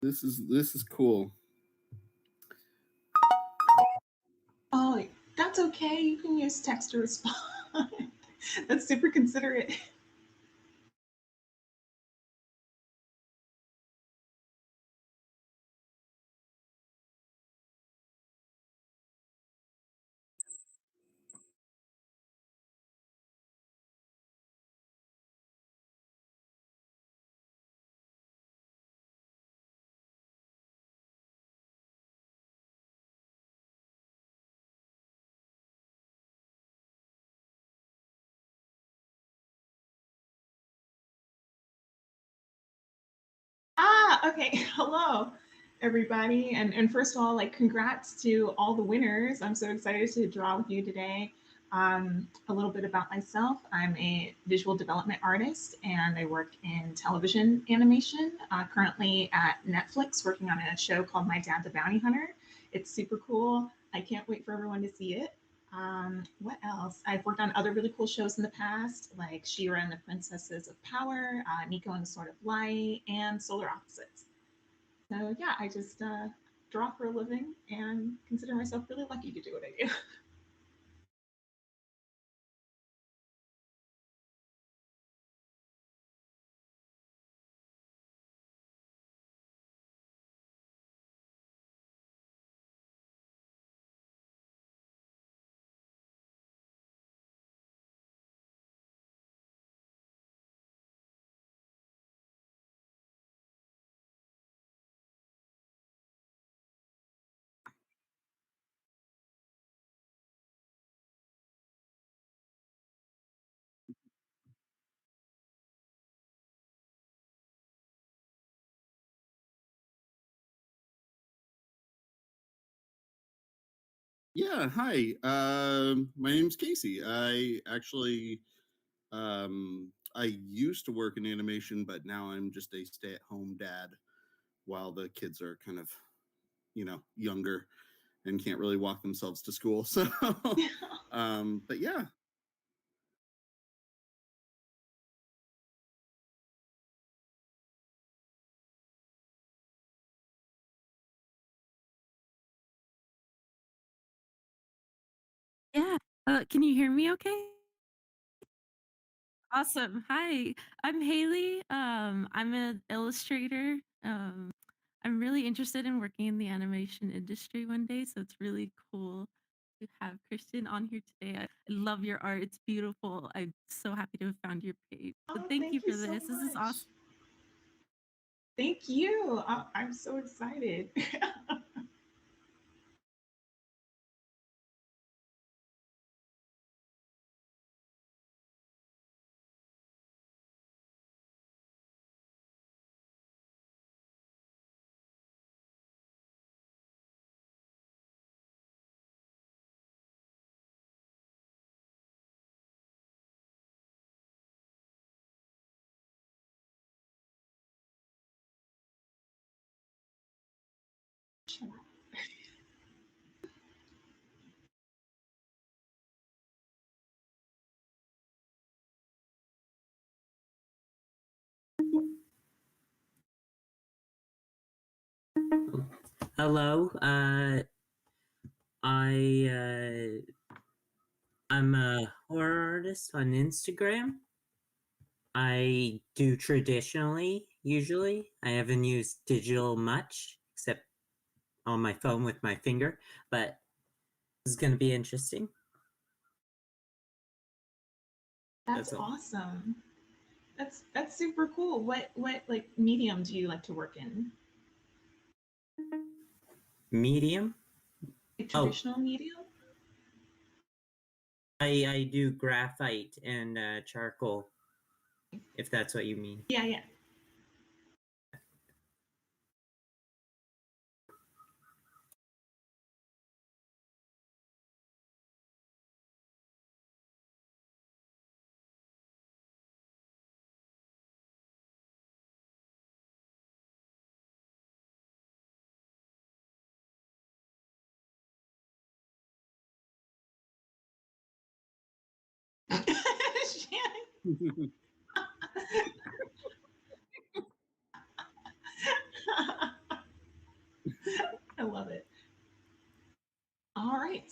This is cool. Oh, that's okay. You can use text to respond. That's super considerate. Okay. Hello, everybody. And first of all, like, congrats to all the winners. I'm so excited to draw with you today. A little bit about myself: I'm a visual development artist and I work in television animation, currently at Netflix, working on a show called My Dad the Bounty Hunter. It's super cool. I can't wait for everyone to see it. What else? I've worked on other really cool shows in the past, like She-Ra and the Princesses of Power, Nico and the Sword of Light, and Solar Opposites. So yeah, I just draw for a living and consider myself really lucky to do what I do. Yeah, hi. My name's Casey. I actually I used to work in animation, but now I'm just a stay-at-home dad while the kids are kind of, younger and can't really walk themselves to school. So but yeah. Yeah. Can you hear me okay? Awesome. Hi, I'm Haley. I'm an illustrator. I'm really interested in working in the animation industry one day, so it's really cool to have Christian on here today. I love your art. It's beautiful. I'm so happy to have found your page. So Oh, thank you thank you for so this. This is much. awesome. Thank you. I'm so excited. Hello. I'm a horror artist on Instagram. I do traditionally, usually. I haven't used digital much, except on my phone with my finger, but this is gonna be interesting. That's That's all. awesome. That's super cool. What like medium do you like to work in? Medium? Like Oh, traditional medium? I do graphite and charcoal, if that's what you mean. Yeah, yeah.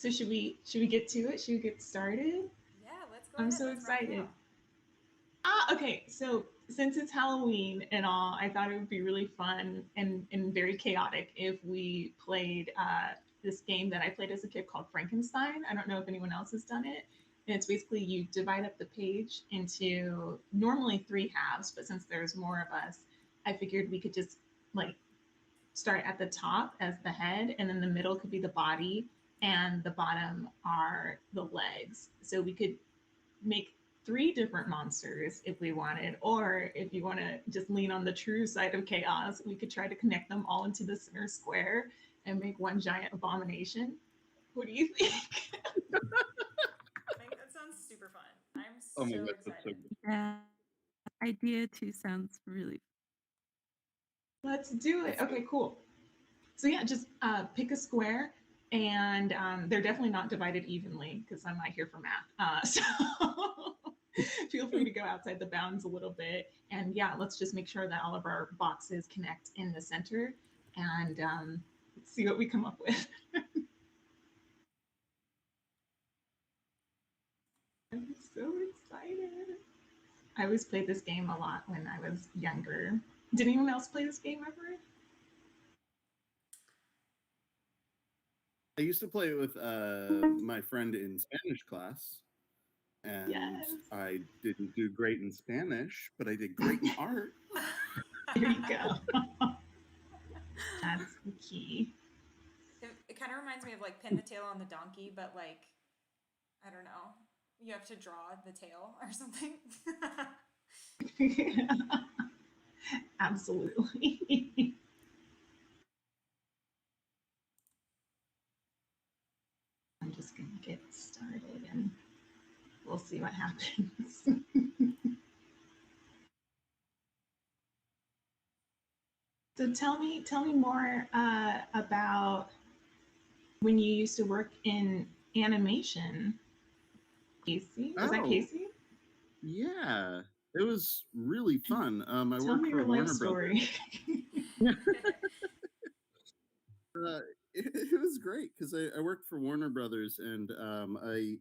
So should we get to it? Should we get started? Yeah, let's go I'm ahead. so Let's rock it excited. out. Okay. So since it's Halloween and all, I thought it would be really fun and very chaotic if we played this game that I played as a kid called Frankenstein. I don't know if anyone else has done it. And it's basically you divide up the page into normally three halves, but since there's more of us, I figured we could just like start at the top as the head, and then the middle could be the body, and the bottom are the legs. So we could make three different monsters if we wanted, or if you want to just lean on the true side of chaos, we could try to connect them all into the center square and make one giant abomination. What do you think? I think that sounds super fun. I'm Oh my so god, that's so excited. good. Yeah, idea too sounds really. Let's do it. Let's do Okay, it. cool. So yeah, just pick a square, and they're definitely not divided evenly because I'm not here for math. So feel free to go outside the bounds a little bit. And yeah, let's just make sure that all of our boxes connect in the center, and see what we come up with. I'm so excited. I always played this game a lot when I was younger. Did anyone else play this game ever? I used to play it with my friend in Spanish class, and Yes. I didn't do great in Spanish, but I did great in art. There you go. That's the key. It kind of reminds me of like Pin the Tail on the Donkey, but like, I don't know. You have to draw the tail or something. Absolutely. I'm just going to get started and we'll see what happens. So tell me more about when you used to work in animation. Casey, is that Oh, Casey? yeah. It was really fun. I Tell worked me for your life Warner Brothers. story. It was great because I worked for Warner Brothers, and I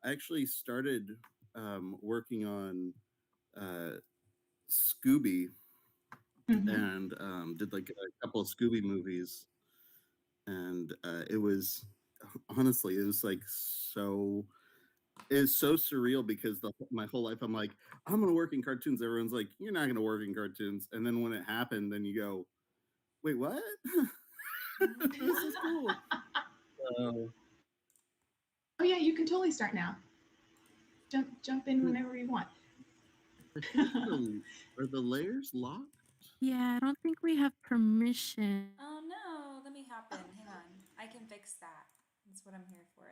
actually started working on uh, Scooby, Mhm. and did like a couple of Scooby movies, and it was honestly it was like so it's so surreal because my whole life I'm like, I'm gonna work in cartoons. Everyone's like, you're not gonna work in cartoons, and then when it happened, then you go, wait, what? This is cool. So, Oh yeah, you can totally start now. Jump in whenever you want. I think are the layers locked? Yeah, I don't think we have permission. Oh no, let me hop in. Hang on. I can fix that. That's what I'm here for.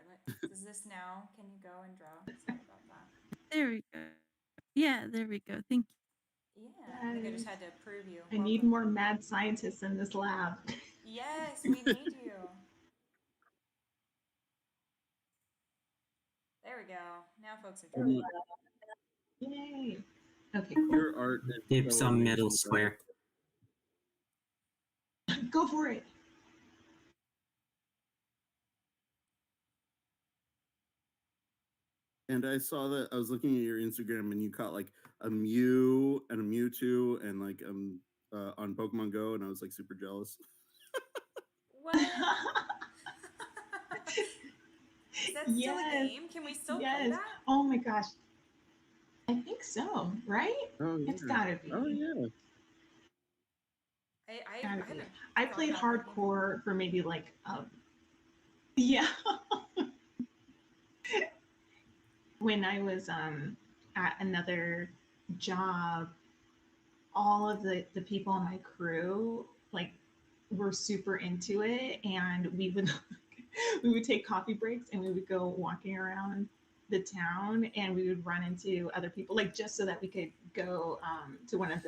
Does this now? Can you go and draw? Sorry about that. There we go. Yeah, there we go. Thank you. Yeah, I think I just Yes. had to prove you. I need more mad scientists in this lab. Yes, we need you. There we go. Now folks are drawing. Yay. Okay, cool. Your art is Dibs so on middle amazing, square. Go for it. And I saw that I was looking at your Instagram and you caught like a Mew and a Mewtwo and like on Pokemon Go, and I was like super jealous. What? Is that still a Yes. game? Can we still play Yes. that? Oh my gosh. I think so, right? Oh yeah. It's gotta be. Oh yeah. I Gotta be. haven't. I thought played about that game. hardcore for maybe like yeah. When I was at another job, all of the people on my crew like were super into it, and we would we would take coffee breaks and we would go walking around the town, and we would run into other people like just so that we could go to one of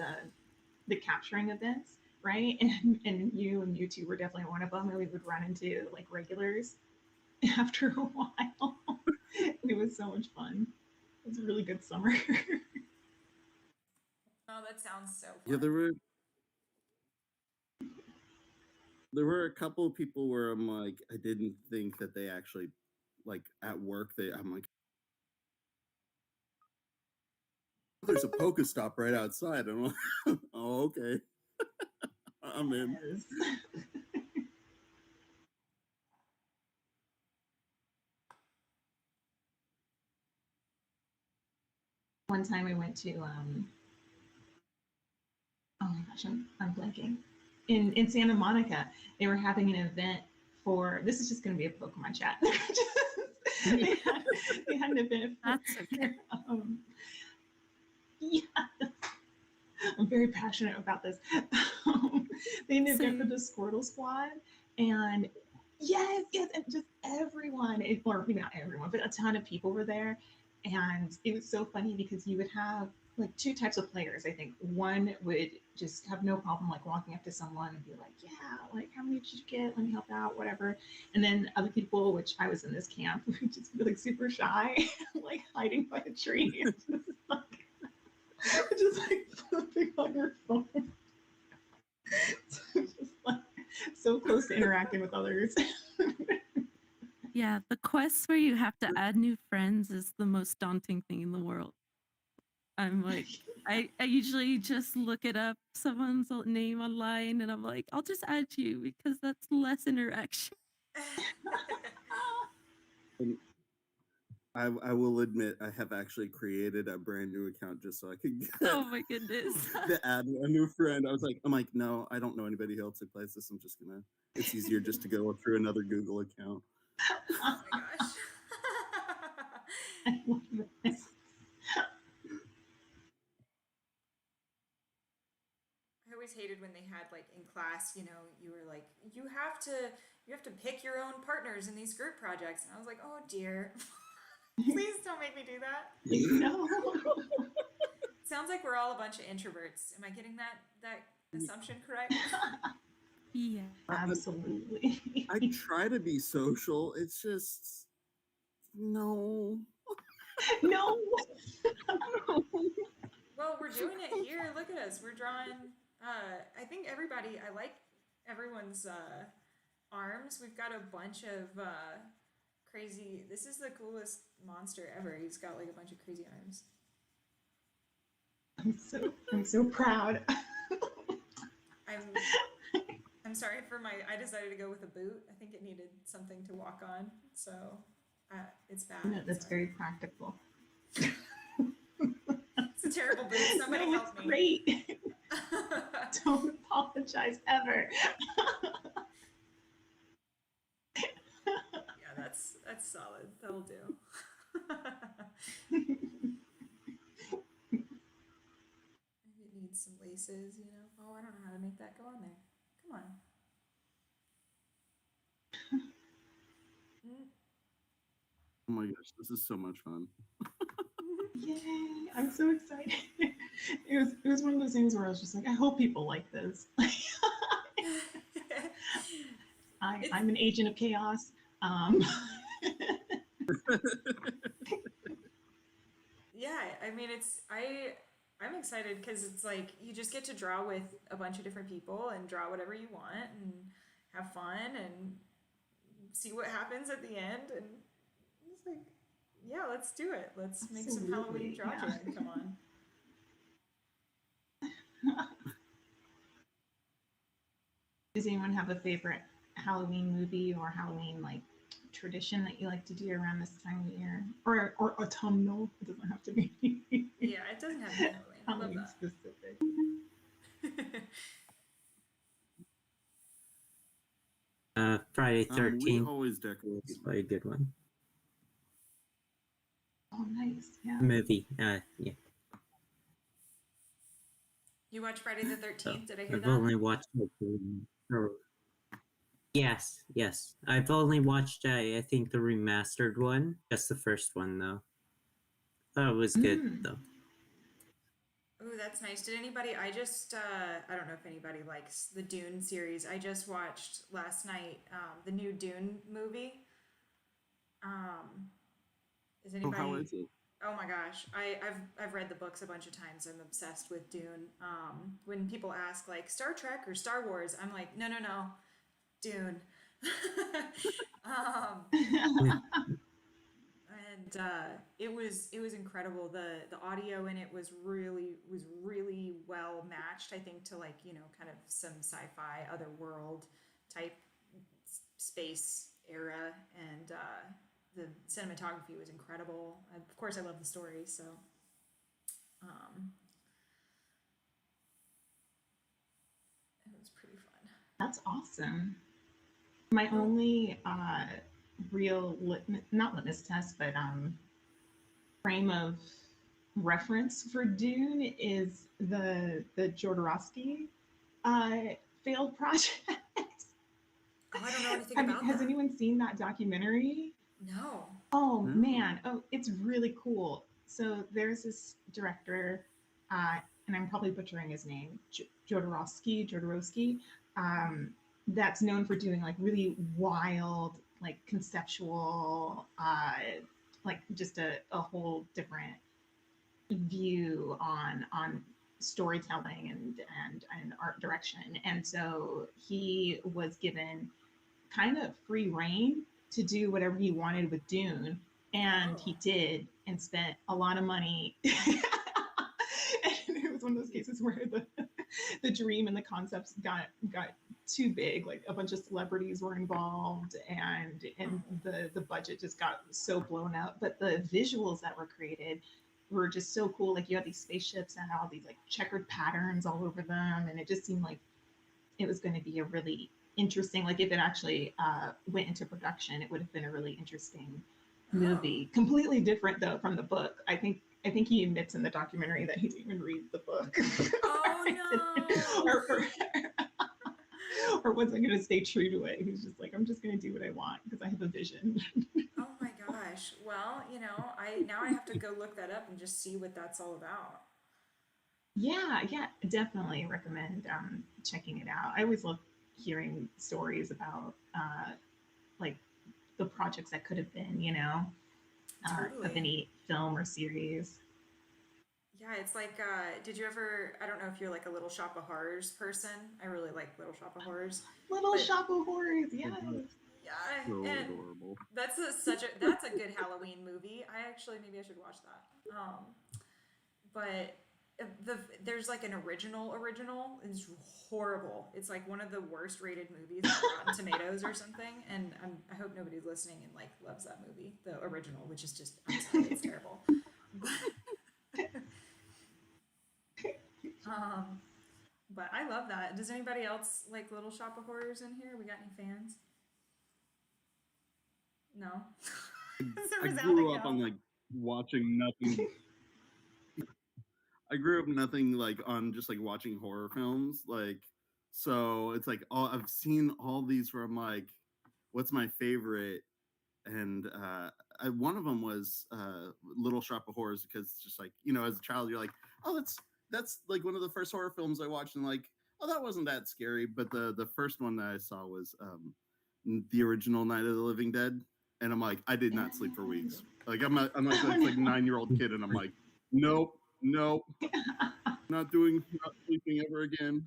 the capturing events, right? And you and you two were definitely one of them, and we would run into like regulars after a while. It was so much fun. It was a really good summer. Oh, that sounds so fun. Yeah, there were a couple of people where I'm like, I didn't think that they actually like at work, I'm like, there's a Pokestop right outside. I'm like, oh, okay. I'm in. Yes. One time I went to oh my gosh, I'm blanking. In Santa Monica, they were having an event for, this is just going to be a Pokemon chat. they, had an event for, That's okay. yeah, I'm very passionate about this. They had an event for the Squirtle Squad, and yes, and just everyone, or not everyone, but a ton of people were there. And it was so funny because you would have like two types of players. I think one would just have no problem like walking up to someone and be like, yeah, like how many did you get? Let me help out, whatever. And then other people, which I was in this camp, would just be like super shy, like hiding by a tree. Just like flipping on your phone. So just like so close to interacting with others. Yeah, the quests where you have to add new friends is the most daunting thing in the world. I'm like, I usually just look it up, someone's name online, and I'm like, I'll just add you because that's less interaction. And I will admit, I have actually created a brand new account just so I could get Oh my goodness. to add a new friend. I'm like, no, I don't know anybody else who plays this. It's easier just to go through another Google account. Oh my gosh. I love it. I always hated when they had like in class, you know, you were like, you have to pick your own partners in these group projects. And I was like, oh dear. Please don't make me do that. No. Sounds like we're all a bunch of introverts. Am I getting that assumption correct? Yeah. Absolutely. I try to be social. It's just no. No. Well, we're doing it here. Look at us. We're drawing. I think everybody. I like everyone's arms. We've got a bunch of crazy. This is the coolest monster ever. He's got like a bunch of crazy arms. I'm so proud. I'm sorry for I decided to go with a boot. I think it needed something to walk on, so it's bad. No, that's very practical. It's a terrible boot. Somebody No, help it's me. Great. Don't apologize ever. Yeah, that's solid. That'll do. Maybe it needs some laces, you know. Oh, I don't know how to make that go on there. Come on. Oh my gosh, this is so much fun. Yay! I'm so excited. It was one of those things where I was just like, I hope people like this. I'm an agent of chaos. Yeah, I mean I'm excited because it's like you just get to draw with a bunch of different people and draw whatever you want and have fun and see what happens at the end, and it's like, yeah, let's do it. Let's make some Halloween draw jam. Come on. Does anyone have a favorite Halloween movie or Halloween like tradition that you like to do around this time of year, or autumnal? It doesn't have to be. Yeah, it doesn't have to be Halloween. I love Halloween that. specific. Friday We 13th always decorate. is probably a good one. Oh, nice. Yeah. Movie. Yeah. You watch Friday the 13th? Did I hear I've that? only watched Yes. I've only watched I think the remastered one, just the first one though. Thought it was good though. Ooh, that's nice. Did anybody? I don't know if anybody likes the Dune series. I just watched last night the new Dune movie. Is anybody? Oh, how is it? Oh my gosh, I've read the books a bunch of times. I'm obsessed with Dune. When people ask like Star Trek or Star Wars, I'm like, no, Dune. and it was incredible. The audio in it was really well matched. I think to like kind of some sci-fi otherworld type space era, and the cinematography was incredible. Of course, I love the story, so um, it was pretty fun. That's awesome. My only real not litmus test, but frame of reference for Dune is the Jodorowsky failed project. Oh, I don't know anything about Has that. anyone seen that documentary? No. Oh No. man, oh, it's really cool. So there's this director, and I'm probably butchering his name, Jodorowsky, that's known for doing like really wild, like conceptual, like just a whole different view on storytelling and art direction. And so he was given kind of free reign to do whatever he wanted with Dune, and he Oh. did, and spent a lot of money. And it was one of those cases where the dream and the concepts got too big. Like a bunch of celebrities were involved, and the budget just got so blown up. But the visuals that were created were just so cool. Like you had these spaceships that had all these like checkered patterns all over them, and it just seemed like it was going to be a really interesting, like if it actually went into production, it would have been a really interesting movie. Completely different though from the book. I think he admits in the documentary that he didn't even read the book. Oh no. or wasn't going to stay true to it. He's just like, I'm just going to do what I want because I have a vision. Oh my gosh. Well, I have to go look that up and just see what that's all about. Yeah, definitely recommend checking it out. I always love hearing stories about like the projects that could have been, Totally. of any film or series. Yeah, it's like, did you ever, I don't know if you're like a Little Shop of Horrors person. I really like Little Shop of Horrors. Little But Shop of Horrors, yes. yeah, So and adorable. that's a good Halloween movie. Maybe I should watch that. But there's like an original. It's horrible. It's like one of the worst rated movies on Rotten Tomatoes or something. And I hope nobody's listening and like loves that movie, the original, which is just, I'm sorry, it's terrible. But I love that. Does anybody else like Little Shop of Horrors in here? We got any fans? No. I grew up on like watching nothing. I grew up nothing like on just like watching horror films. Like, so it's like I've seen all these where I'm like, what's my favorite? And one of them was Little Shop of Horrors, because it's just like, as a child you're like, oh, that's like one of the first horror films I watched, and like, oh, that wasn't that scary. But the first one that I saw was the original Night of the Living Dead, and I'm like, I did not sleep for weeks. Like I'm like this like 9-year-old kid, and I'm like, nope, not sleeping ever again.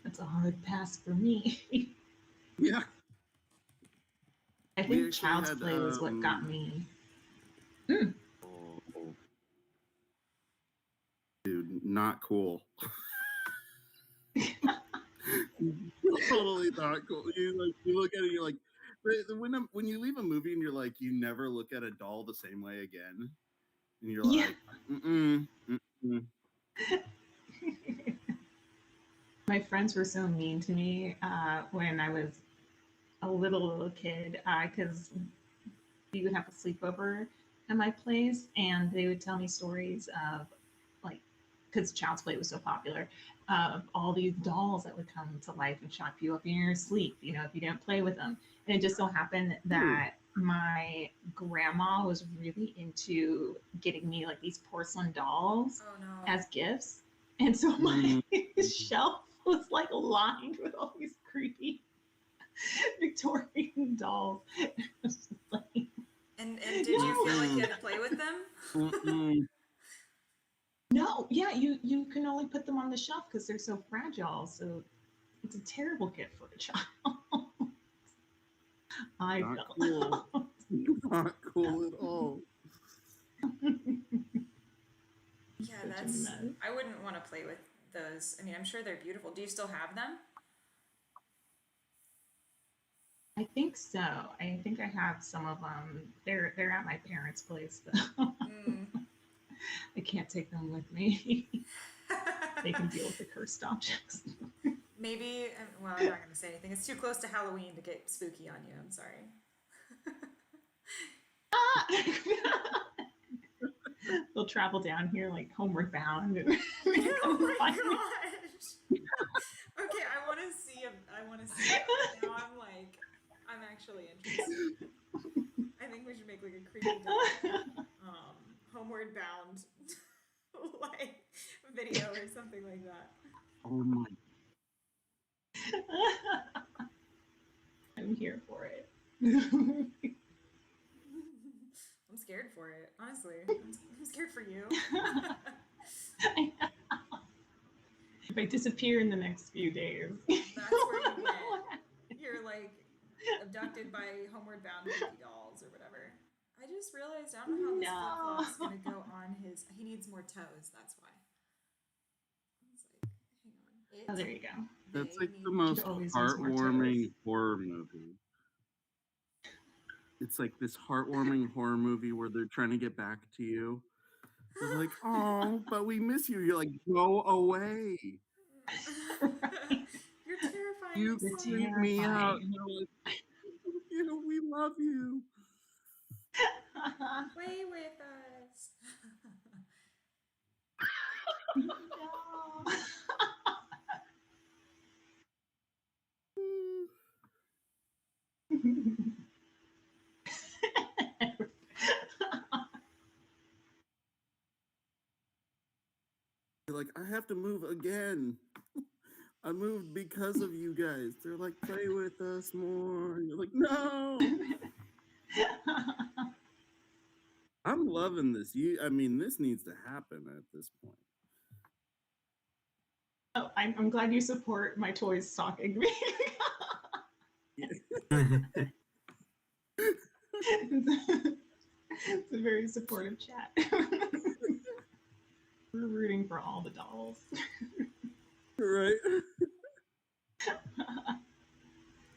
That's a hard pass for me. Yeah. I think Child's Play was what got me. Oh, dude, not cool. Totally not cool. You look at it, you're like, when you leave a movie and you're like, you never look at a doll the same way again, and you're like, My friends were so mean to me when I was a little kid, because we would have a sleepover at my place, and they would tell me stories of, like, because Child's Play was so popular, of all these dolls that would come to life and shock you up in your sleep, if you didn't play with them. And it just so happened that my grandma was really into getting me like these porcelain dolls as gifts. And so my shelf was like lined with all these creepy Victorian dolls. And did you feel like you had to play with them? No, yeah, you can only put them on the shelf because they're so fragile. So it's a terrible gift for a child. I felt. Cool. Not cool at all. Yeah, Such a that's. mess. I wouldn't want to play with those. I mean, I'm sure they're beautiful. Do you still have them? I think so. I think I have some of them. They're at my parents' place, though. Mm. I can't take them with me. They can deal with the cursed objects. Maybe. Well, I'm not going to say anything. It's too close to Halloween to get spooky on you. I'm sorry. They'll travel down here like homeward bound and Oh come my find me. gosh. Okay, I want to see it. I want to see it. Now I'm actually interested. I think we should make like a creepy homeward bound like video or something like that. Oh my. I'm here for it. I'm scared for it, honestly. I'm scared for you. If I disappear in the next few days, That's where you went. You're like abducted by homeward bound creepy dolls or whatever. I just realized I don't know how this flip flop's gonna go on his. He needs more toes. That's why. I was like, hang on. Oh, there you go. That's like the need- most always use more heartwarming toes. horror movie. It's like this heartwarming horror movie where they're trying to get back to you. They're like, oh, but we miss you. You're like, go away. You're terrifying. You You're creep me out. terrifying. And they're like, you know, we love you. Play with us. No. You're like, I have to move again. I moved because of you guys. They're like, play with us more. And you're like, no. I'm loving this. I mean, this needs to happen at this point. Oh, I'm glad you support my toys stalking me. It's a very supportive chat. We're rooting for all the dolls. Right?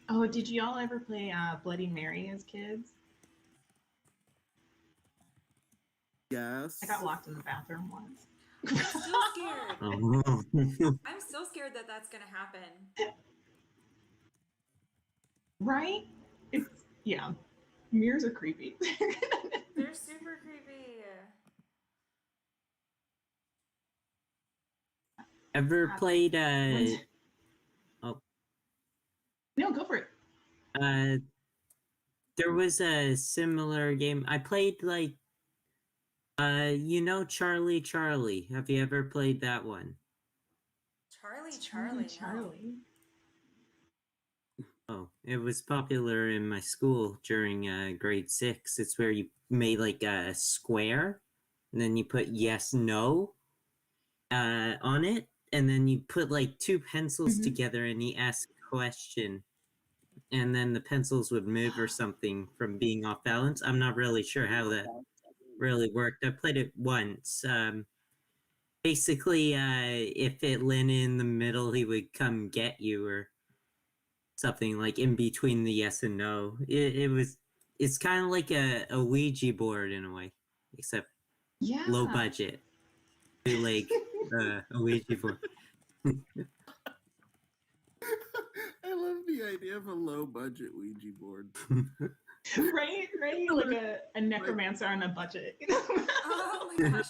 Oh, did y'all ever play Bloody Mary as kids? Yes. I got locked in the bathroom once. I'm still scared. Oh. I'm still scared that that's gonna happen. Right? It's, yeah. Mirrors are creepy. They're super creepy. Ever played No, go for it. there was a similar game. I played like you know Charlie. Have you ever played that one? Charlie. No. Charlie. Oh, it was popular in my school during grade 6. It's where you made like a square and then you put yes, no on it, and then you put like two pencils together and you ask a question, and then the pencils would move or something from being off balance. I'm not really sure how that really worked. I played it once. Basically, if it landed in the middle, he would come get you or something, like in between the yes and no. It's kind of like a Ouija board in a way, except Yeah. low budget. Like a Ouija board. I love the idea of a low budget Ouija board. Right? Like a necromancer on a budget. Oh my gosh.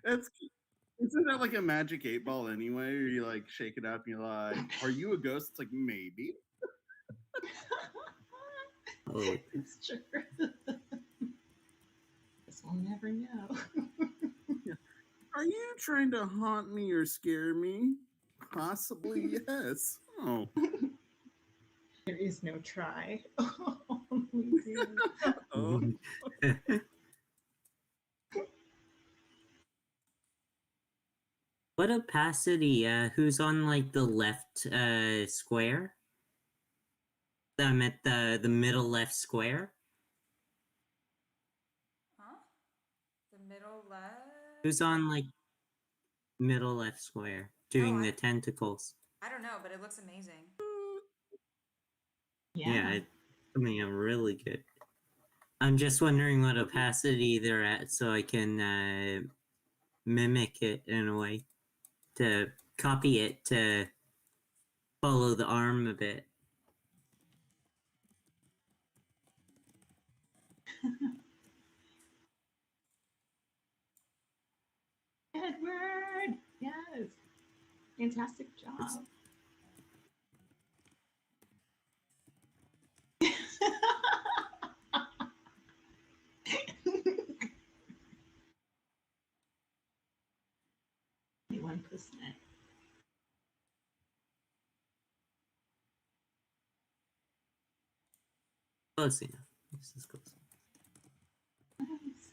That's isn't that like a magic 8-ball anyway? Or you like shake it up and you're like, are you a ghost? It's like maybe. Oh, It's true. Guess we'll never know. Are you trying to haunt me or scare me? Possibly yes. Oh. There is no try. Only do. Oh. what opacity? Who's on like the left square? I'm at the middle left square. Huh? The middle left? Who's on like middle left square doing the tentacles? I don't know, but it looks amazing. Yeah. It's coming out really good. I'm just wondering what opacity they're at so I can mimic it in a way to copy it to follow the arm a bit. Edward! Yes. Fantastic job. One percent. Close enough. This is close. Nice.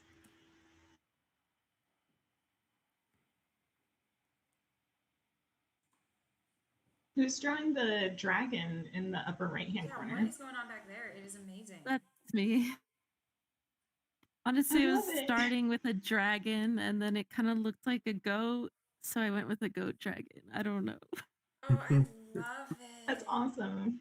Who's drawing the dragon in the upper right-hand Yeah, corner? what is going on back there? It is amazing. That's me. Honestly, I I was love it. starting with a dragon and then it kind of looked like a goat, so I went with a goat dragon. I don't know. Oh, I love it. That's awesome.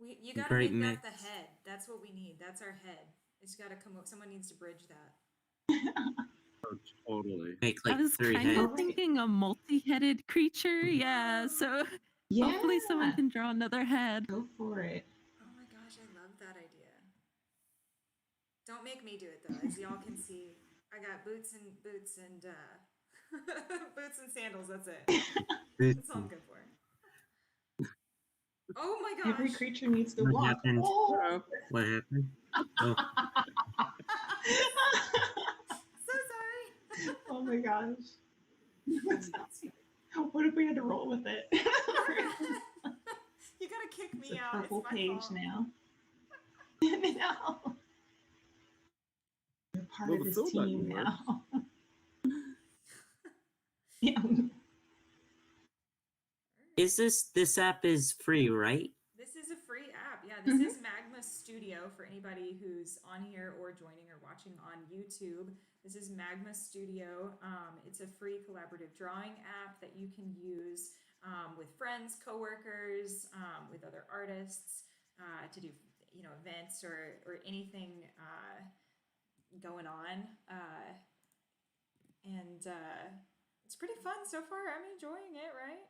You gotta Great make mix. that the head. That's what we need. That's our head. It's gotta come up. Someone needs to bridge that. Oh, totally. Make I like was 3 kind heads. of thinking a multi-headed creature. Yeah, so Yeah. hopefully someone can draw another head. Go for it. Oh my gosh, I love that idea. Don't make me do it though. As y'all can see, I got boots and boots and sandals. That's it. That's all I'm good for. Oh my gosh. Every creature needs to What walk. happened? Oh. What happened? Oh. So sorry. Oh my gosh. What if we had to roll with it? You gotta kick It's me a out. purple It's my page fault. now. No. You're part Well, of the this fill button team works. now. Yeah. This app is free, right? This is a free app. Yeah, this is Magma Studio for anybody who's on here or joining or watching on YouTube. This is Magma Studio. It's a free collaborative drawing app that you can use with friends, coworkers, with other artists to do, events or anything going on. And it's pretty fun so far. I'm enjoying it, right?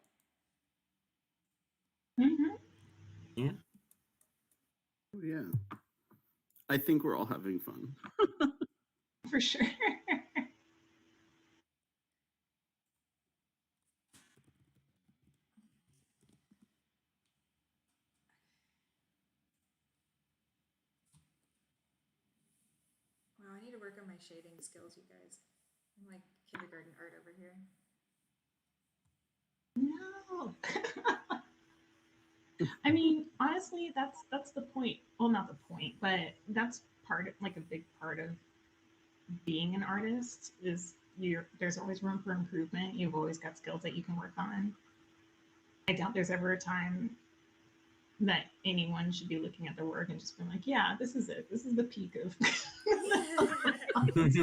Mm-hmm. Yeah. Oh, yeah. I think we're all having fun. For sure. Wow, I need to work on my shading skills, you guys. I'm like kindergarten art over here. No. I mean, honestly, that's the point. Well, not the point, but that's part of, like, a big part of being an artist is there's always room for improvement. You've always got skills that you can work on. I doubt there's ever a time that anyone should be looking at their work and just being like, yeah, this is it. This is the peak of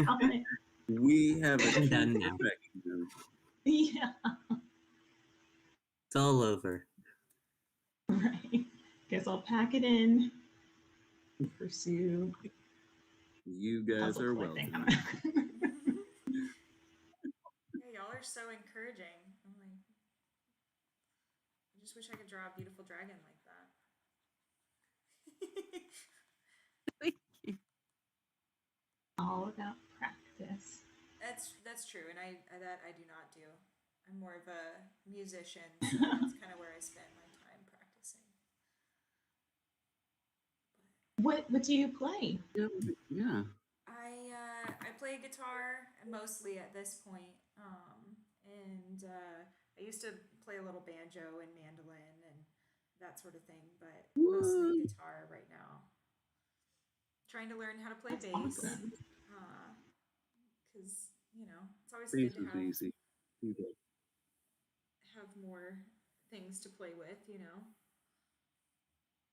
talent. We have I'm done now. perfection. Yeah. It's all over. Right. Guess I'll pack it in. Pursue You guys puzzle are collecting. welcome. Yeah, y'all are so encouraging. I'm like, I just wish I could draw a beautiful dragon like that. Thank you. All about practice. That's true, and I do not do. I'm more of a musician, so that's kind of where I spend my time practicing. What do you play? Yeah. I play guitar mostly at this point, and I used to play a little banjo and mandolin and that sort of thing, but mostly guitar right now. Trying to learn how to play That's bass, awesome. because it's always Bass good to is have easy. more things to play with.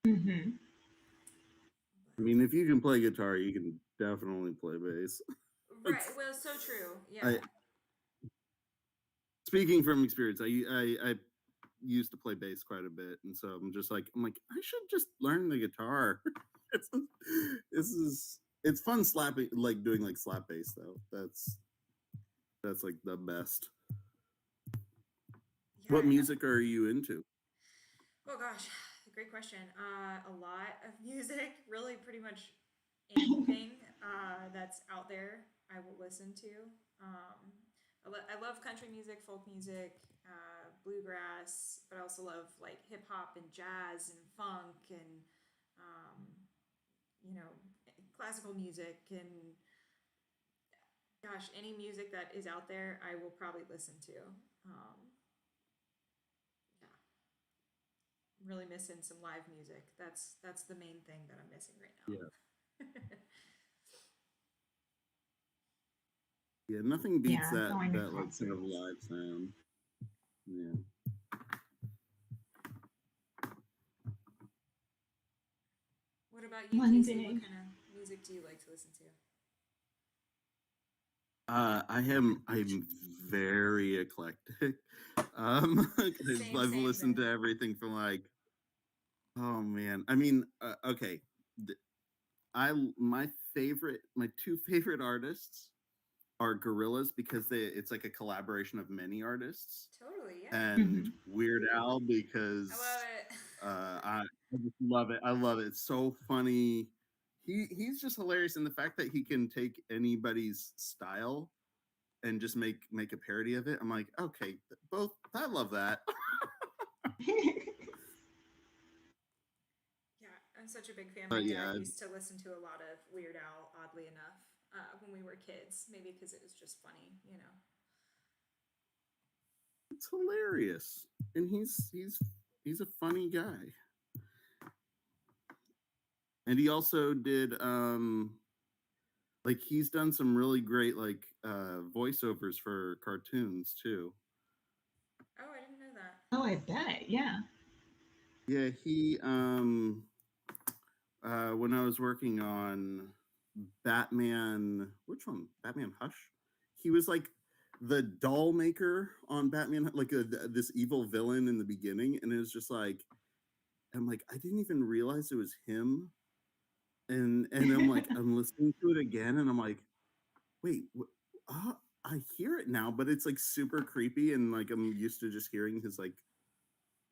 Hmm. I mean, if you can play guitar, you can definitely play bass. Right. Well, so true. Yeah. I, speaking from experience, I used to play bass quite a bit, and so I'm like, I should just learn the guitar. it's, it's fun slapping, like doing like slap bass though. That's like the best. Yeah. What music are you into? Oh gosh, great question. A lot of music, really, pretty much anything that's out there, I will listen to. I love country music, folk music, bluegrass, but I also love like hip hop and jazz and funk and um, you know classical music and gosh, any music that is out there, I will probably listen to. Yeah, I'm really missing some live music. That's the main thing that I'm missing right now. Yeah. Yeah, nothing beats Yeah, that going to like kind of concerts. live sound. Yeah. What about you, One Casey? What day. kind of music do you like to listen to? I'm very eclectic. 'Cause Same, I've same listened then. to everything from like, oh man. I mean, okay. th- my two favorite artists are Gorillas because it's like a collaboration of many artists, Totally, yeah. and Hmm. Weird Al because I love it. I just love it. I love it. It's so funny. He's just hilarious in the fact that he can take anybody's style and just make a parody of it. I'm like, okay, both. I love that. Yeah, I'm such a big fan. My But dad yeah, used to listen to a lot of Weird Al, oddly enough, when we were kids. Maybe because it was just funny, you know. it's hilarious, and he's a funny guy. And he also did like he's done some really great like voiceovers for cartoons too. Oh, I didn't know that. Oh, I bet. Yeah. Yeah, he when I was working on Batman, which one? Batman Hush. He was like the doll maker on Batman, like this evil villain in the beginning, and it was just like, I'm like, I didn't even realize it was him, and I'm like, I'm listening to it again, and I'm like, wait, I hear it now, but it's like super creepy, and like I'm used to just hearing his like,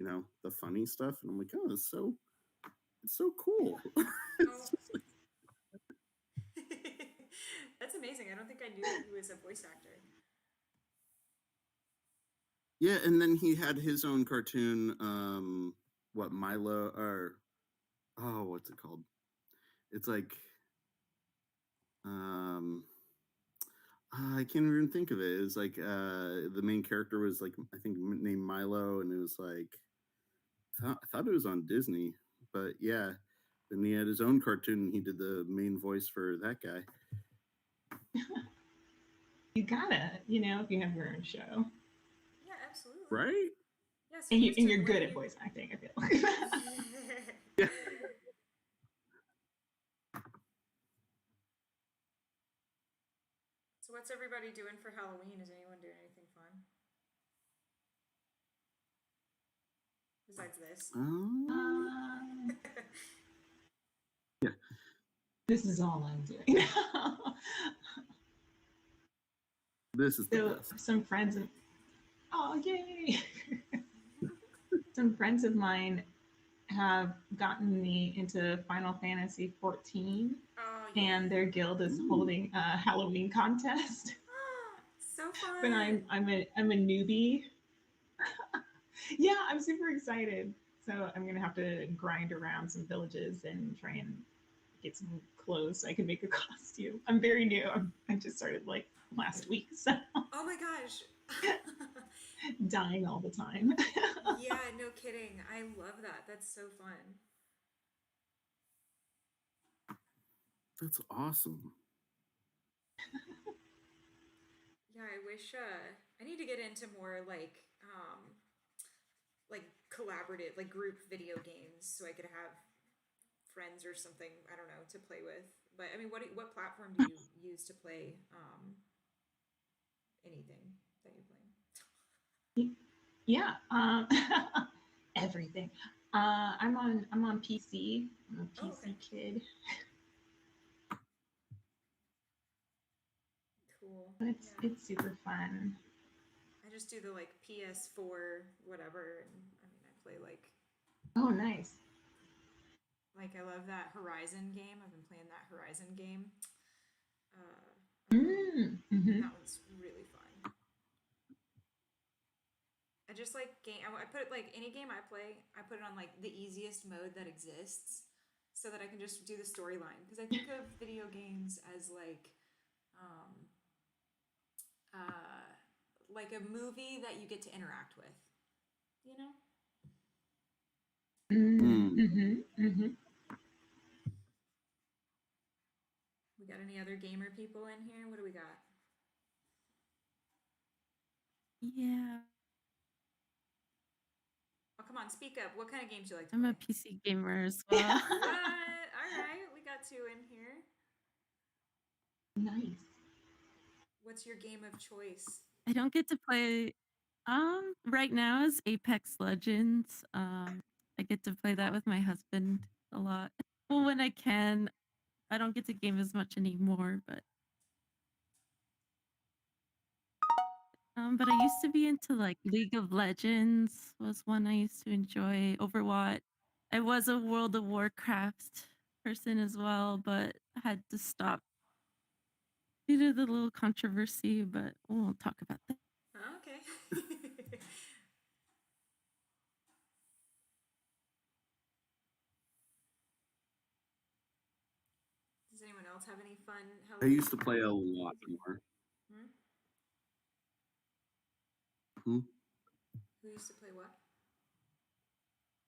the funny stuff, and I'm like, oh, it's so cool. Oh, It's just like, that's amazing. I don't think I knew that he was a voice actor. yeah, and then he had his own cartoon, what Milo or what's it called? It's like um I can't even think of it. It's like the main character was like I think named Milo, and it was like I thought it was on Disney, but yeah. Then he had his own cartoon. And he did the main voice for that guy. You gotta, if you have your own show. Yeah, absolutely. Right? Yeah, so And, Kristen, you're what good are at you... voice acting, I feel like. Yeah. So what's everybody doing for Halloween? Is anyone doing anything fun? Besides this. Yeah. This is all I'm doing. This is the So best. some friends of, oh yay! Some friends of mine have gotten me into Final Fantasy 14, Oh, and yay. their guild is Ooh. holding a Halloween contest. So fun. But I'm a newbie. Yeah, I'm super excited. So I'm gonna have to grind around some villages and try and get some clothes so I can make a costume. I'm very new. I just started like last week, so Oh my gosh. dying all the time. Yeah, no kidding. I love that. That's so fun. That's awesome. Yeah, I wish I need to get into more like collaborative like group video games so I could have friends or something. I don't know, to play with. But I mean, what platform do you use to play anything that you're playing? Yeah, everything. I'm on PC. I'm a Oh, PC okay. kid. Cool. It's Yeah. it's super fun. I just do the like PS4 whatever, and I mean, I play Oh, nice. like I love that Horizon game. I've been playing that Horizon game. And Mm-hmm. that one's really fun. I just like game. I put it like any game I play. I put it on like the easiest mode that exists, so that I can just do the storyline. Because I think of video games as um, like a movie that you get to interact with. You know. Mm-hmm. Mm-hmm. We got any other gamer people in here? What do we got? Yeah, Oh, come on, speak up. What kind of games do you like to I'm a play? PC gamer as well. What? All right, we got two in here. Nice. What's your game of choice? I don't get to play right now is Apex Legends. I get to play that with my husband a lot. Well, when I can. I don't get to game as much anymore, but I used to be into like League of Legends was one I used to enjoy. Overwatch. I was a World of Warcraft person as well, but I had to stop due to the little controversy, but we won't talk about that. Oh, okay. Does anyone else have any fun I Halloween? used to play a lot more. Hmm? Hmm? Who used to play what?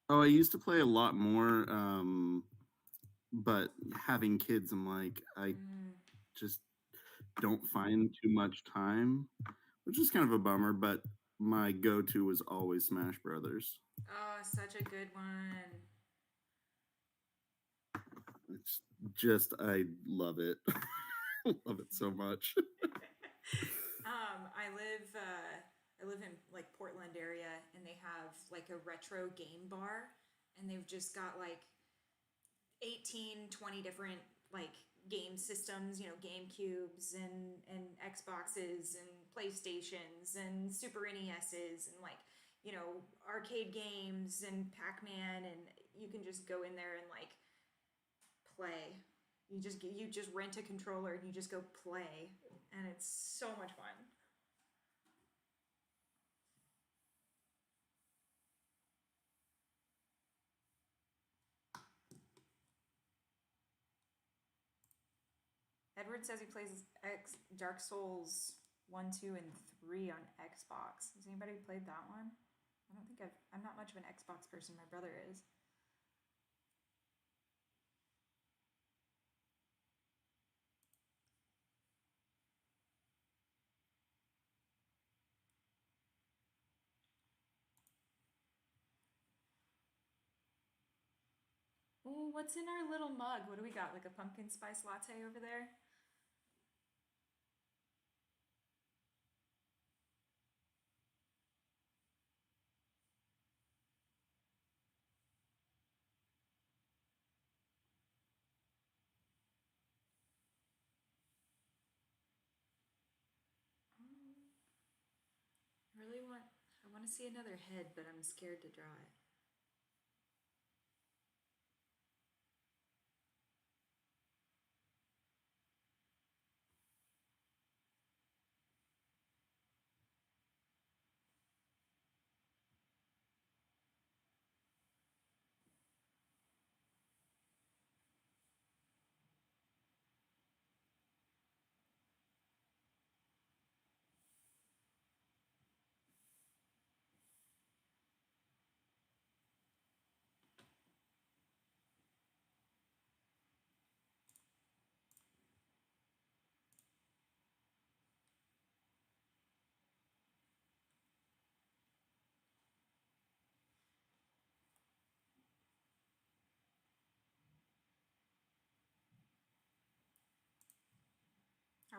Oh, I used to play a lot more. But having kids, I'm like, I just don't find too much time, which is kind of a bummer. But my go-to was always Smash Brothers. Oh, such a good one. It's just, I love it. Love it so much. I live in like Portland area, and they have like a retro game bar, and they've just got like 18, 20 different like game systems, you know, GameCubes and Xboxes and PlayStations and Super NESs and like, you know, arcade games and Pac-Man, and you can just go in there and like play. You just rent a controller and you just go play, and it's so much fun. Edward says he plays Dark Souls 1, 2, and 3 on Xbox. Has anybody played that one? I don't think I'm not much of an Xbox person. My brother is. Oh, what's in our little mug? What do we got? Like a pumpkin spice latte over there? I really want. I want to see another head, but I'm scared to draw it.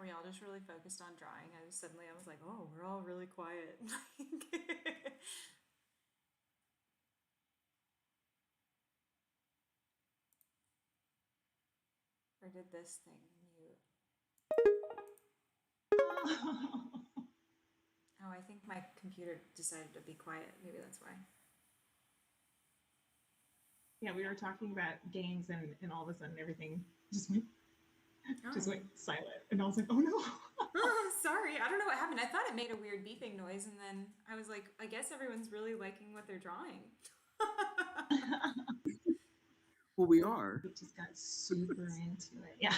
we all just really focused on drawing? I was like, oh, we're all really quiet. Or did this thing mute? Oh, I think my computer decided to be quiet. Maybe that's why. Yeah, we were talking about games and all of a sudden everything just went silent. And I was like, oh no. Oh, sorry. I don't know what happened. I thought it made a weird beeping noise, and then I was like, I guess everyone's really liking what they're drawing. Well, we are. We just got super into it. Yeah.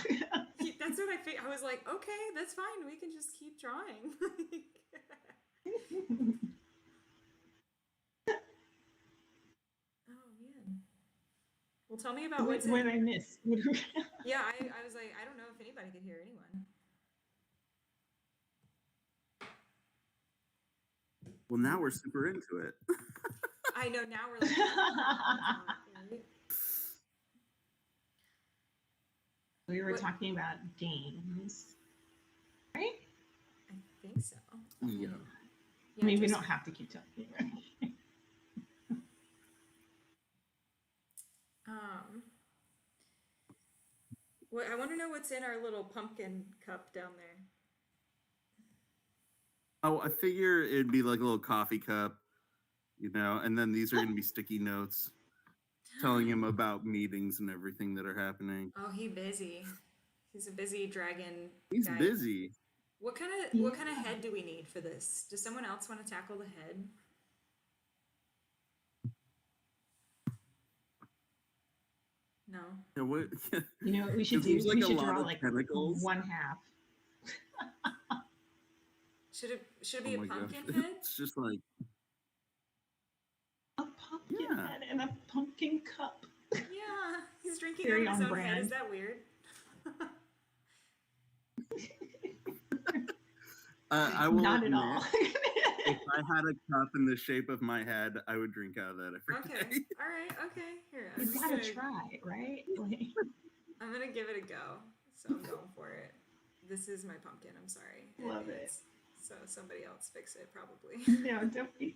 That's what I was like, okay, that's fine. We can just keep drawing. Oh man. Well, tell me about what's what did I miss? Yeah, I was like, I don't know if anybody could hear anyone. Well, now we're super into it. I know, now we're like, right? We were talking about games, right? I think so. Yeah. I mean, we don't have to keep talking. Well, I want to know what's in our little pumpkin cup down there. Oh, I figure it'd be like a little coffee cup, and then these are going to be sticky notes telling him about meetings and everything that are happening. Oh, he's busy. He's a busy dragon He's guy. busy. What kind of head do we need for this? Does someone else want to tackle the head? No. Yeah, what, You know what we should do? there's like we a should lot draw of like tentacles. one half. Should it be Oh a my pumpkin gosh. head? It's just like A pumpkin Yeah. head and a pumpkin cup. Yeah, he's drinking Very out of his on own head. brand. Is that weird? I will Not at admit, all. if I had a cup in the shape of my head, I would drink out of that every Okay. day. All right. Okay. Here. You gotta try, right? Like, I'm gonna give it a go. So I'm going for it. This is my pumpkin. I'm sorry. Love it. So somebody else fix it probably. no, don't be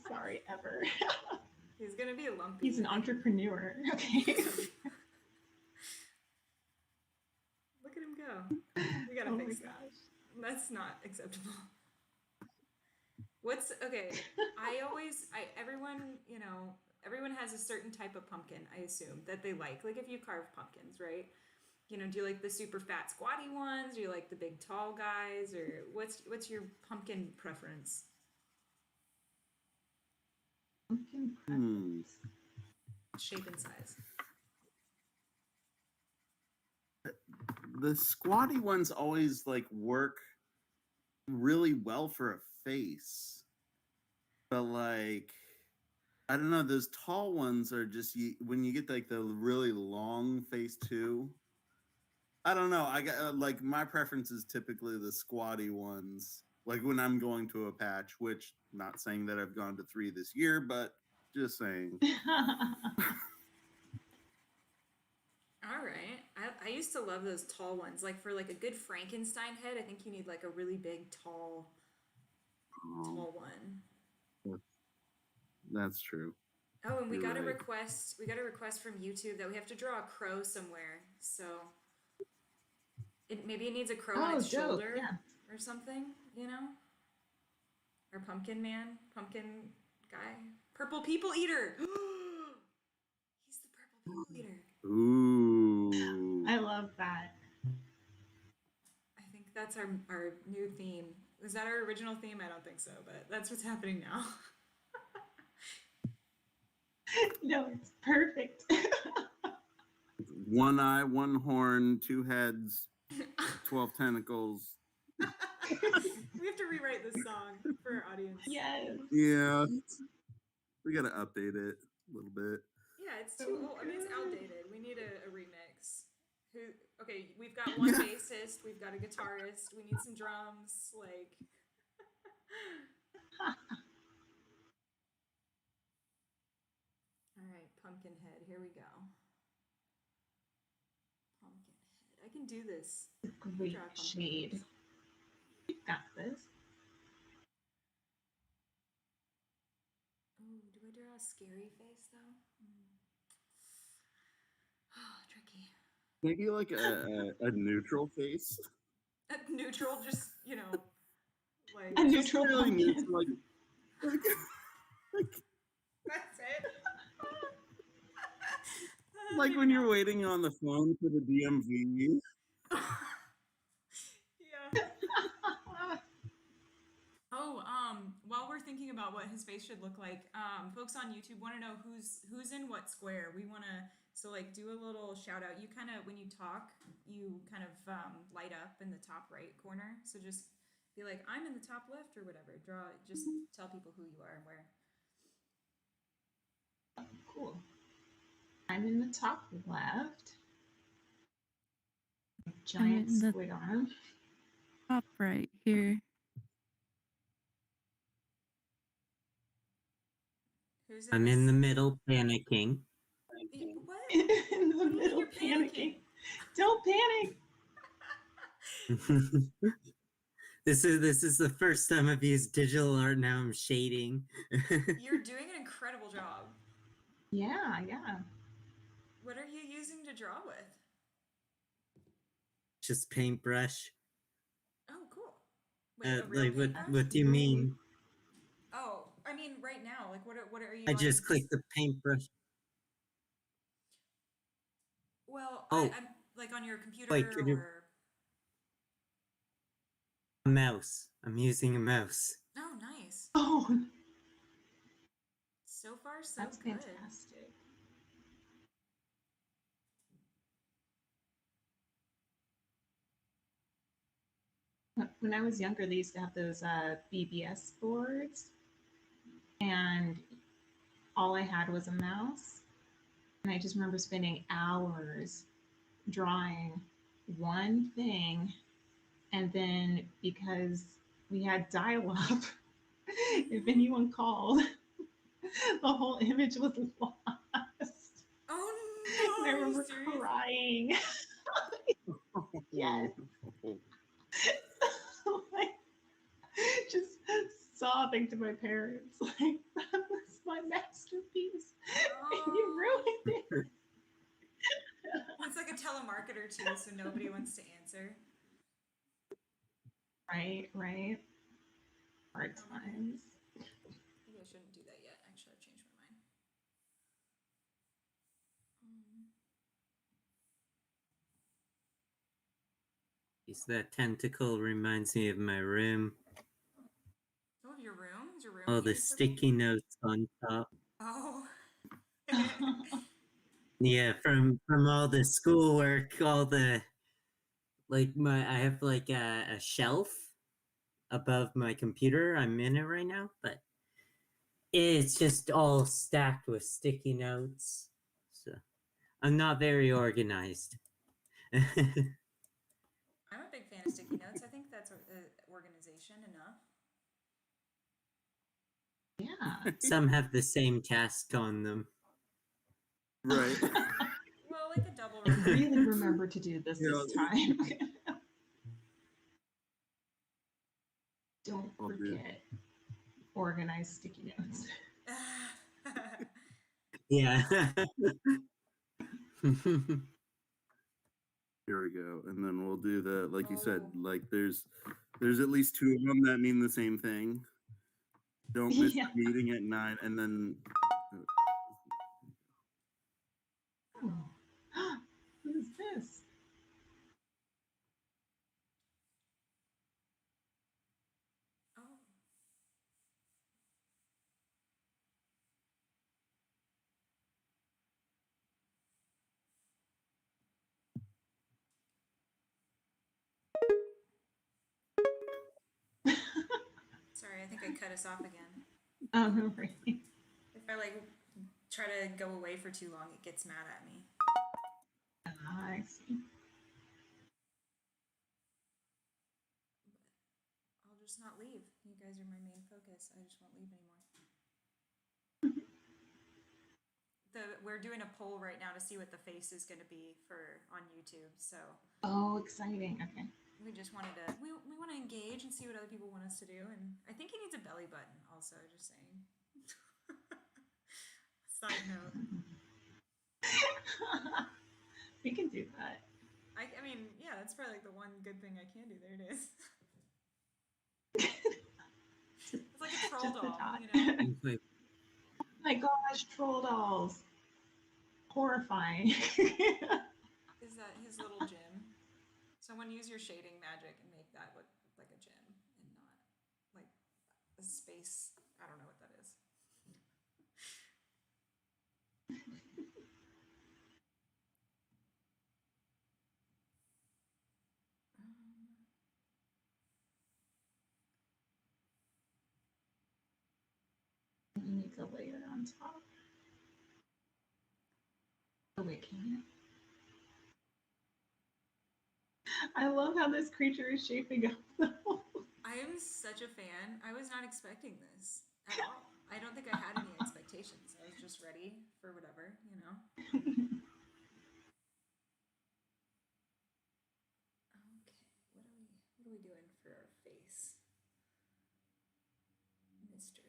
sorry ever. He's gonna be a lumpy. He's an entrepreneur. Okay. Look at him go. We gotta Oh my fix that. gosh. That's not acceptable. Everyone has a certain type of pumpkin, I assume, that they like. Like if you carve pumpkins, right? Do you like the super fat squatty ones? Do you like the big tall guys? Or what's your pumpkin preference? Pumpkin Hmm. Shape and size. The squatty ones always like work really well for a face, but like I don't know, those tall ones are just when you get like the really long face too. I don't know. I got like my preference is typically the squatty ones. Like when I'm going to a patch, which not saying that I've gone to 3 this year, but just saying. All right. I used to love those tall ones. Like for like a good Frankenstein head, I think you need like a really big tall one. That's true. Oh, and we You're got a right. request. We got a request from YouTube that we have to draw a crow somewhere. So maybe it needs a crow on its dope, shoulder yeah. or something, Or pumpkin man, pumpkin guy, purple people eater. He's the purple people eater. Ooh. I love that. I think that's our new theme. Is that our original theme? I don't think so, but that's what's happening now. No, it's perfect. 1 eye, 1 horn, 2 heads, 12 tentacles. We have to rewrite this song for our audience. Yes. Yeah. We got to update it a little bit. Yeah, it's So too old. I mean, it's good. outdated. We need a remix. Okay, we've got one bassist, we've got a guitarist, we need some drums, like. All right, pumpkin head, here we go. Pumpkin head. I I can do this. Great Draw a pumpkin shade. face. You got this. Oh, do I draw a scary face though? Oh, tricky. Maybe like a neutral face. Neutral, just like A Just neutral really pumpkin. neutral, like that's it. like Maybe when you're not. waiting on the phone for the DMV. Yeah. Oh, while we're thinking about what his face should look like, folks on YouTube want to know who's in what square. We want to do a little shout out. You kind of when you talk, you kind of light up in the top right corner. So just be like, I'm in the top left or whatever. Just tell people who you are and where. Cool. I'm in the top left. Giant in the squid arm. top right here. Who's I'm in the middle panicking. What? In the What do you mean middle, you're panicking? Don't panic. This is the first time I've used digital art. Now I'm shading. You're doing an incredible job. Yeah. What are you using to draw with? Just paintbrush. Oh, cool. Wait, a real Like paintbrush? what do you mean? Oh, I mean right now. Like what are you I on? just clicked the paintbrush. Well, Oh, I'm like on your computer wait, could you or a mouse? I'm using a mouse. Oh, nice. Oh, So far so that's good. fantastic. When I was younger, they used to have those BBS boards, and all I had was a mouse. And I just remember spending hours drawing one thing. And then because we had dial up, if anyone called, the whole image was lost. Oh And no, I are you remember serious? crying. Yes. Like, just sobbing to my parents, like, that was my masterpiece. And you ruined it. It's like a telemarketer too, so nobody wants to answer. Right. Hard times. Maybe I shouldn't do that yet. Actually, I've changed my mind. That tentacle reminds me of my room. Oh, your room? Is your room All the painted purple? sticky notes on top. Oh. Yeah, from all the schoolwork, all the I have like a shelf above my computer. I'm in it right now, but it's just all stacked with sticky notes. So I'm not very organized. I'm a big fan of sticky notes. I think that's organization enough. Yeah. Some have the same task on them. Right. Well, like a double Really remember to do this this time. Don't forget organized sticky notes. Yeah. Here we go. And then we'll do the, like you said, like there's at least two of them that mean the same thing. Don't miss Yeah. the meeting at 9. And then Oh. What is this? Oh. Sorry, I think I cut us off again. Oh, right. If I try to go away for too long, it gets mad at me. I see. I'll just not leave. You guys are my main focus. I just won't leave anymore. we're doing a poll right now to see what the face is going to be for on YouTube. So Oh, exciting. Okay. we just wanted to we want to engage and see what other people want us to do, and I think he needs a belly button also, just saying. Side note. We can do that. I mean, yeah, that's probably like the one good thing I can do. There it is. It's like a troll Just a doll, dot. you know? Wait, Oh my gosh, troll dolls. Horrifying. Is that his little gym? Someone use your shading magic and make that look like a gym and not like a space. I don't know what that is. You need to lay it on top. Oh wait, can you? I love how this creature is shaping up though. I am such a fan. I was not expecting this at all. I don't think I had any expectations. I was just ready for whatever, you know? Okay, what are we doing for our face? Mister.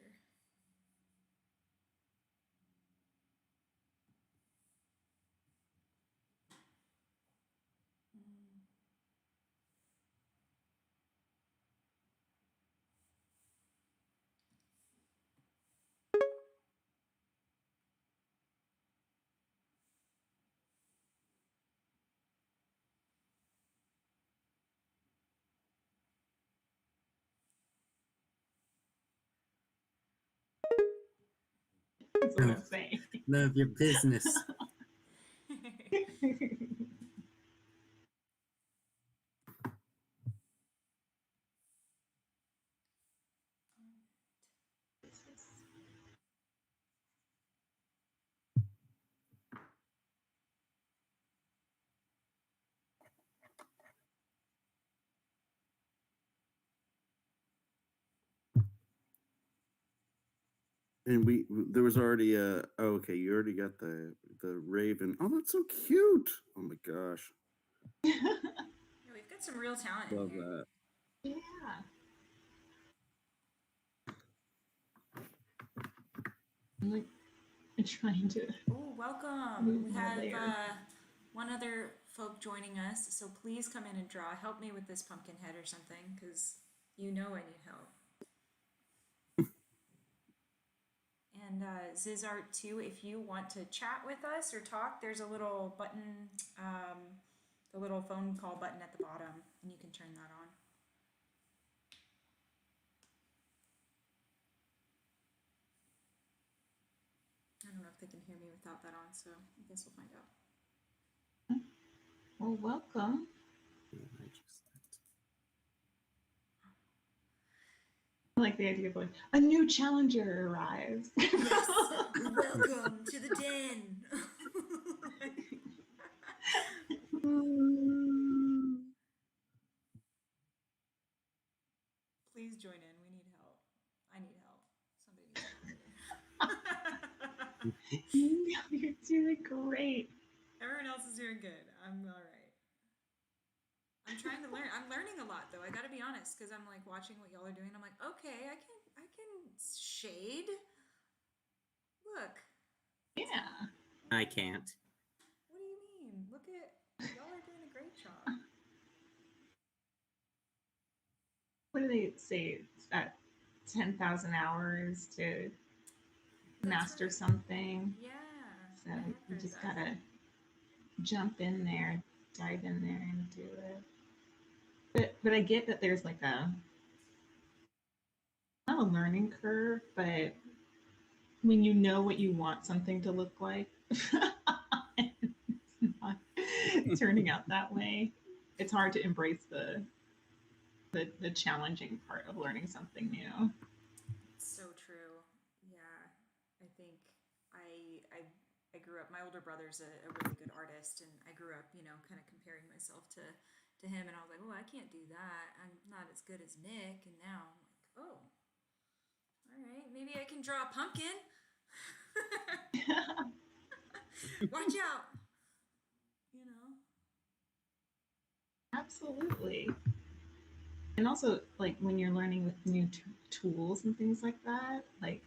That's what I'm saying. none of your business. And there was already a okay, you already got the raven. Oh, that's so cute. Oh my gosh. Yeah, we've got some real talent Love in here. that. Yeah. I'm like trying to. Oh, welcome. Move We my have layer. one other folk joining us, so please come in and draw. Help me with this pumpkin head or something, because you know I need help. And Zizart too, if you want to chat with us or talk, there's a little button, the little phone call button at the bottom, and you can turn that on. I don't know if they can hear me without that on, so I guess we'll find out. Well, welcome. I like the idea of like a new challenger arrives. Yes, welcome to the den. Please join in. We need help. I need help. Somebody needs help here. You're doing great. Everyone else is doing good. I'm all right. I'm trying to learn. I'm learning a lot though. I got to be honest, because I'm like watching what y'all are doing. I'm like, okay, I can shade. Look. Yeah. I can't. What do you mean? Look at y'all are doing a great job. What do they say? It's at 10,000 hours to master right. something. Yeah. So I have you heard just that. gotta jump in there, dive in there, and do it. But I get that there's like a not a learning curve, but when you know what you want something to look like, and it's not turning out that way, it's hard to embrace the challenging part of learning something new. So true. Yeah, I think I grew up. My older brother's a really good artist, and I grew up, you know, kind of comparing myself to him, and I was like, oh, I can't do that. I'm not as good as Nick. And now I'm like, oh, all right, maybe I can draw a pumpkin. Watch out. You know. Absolutely. And also, like when you're learning with new tools and things like that, like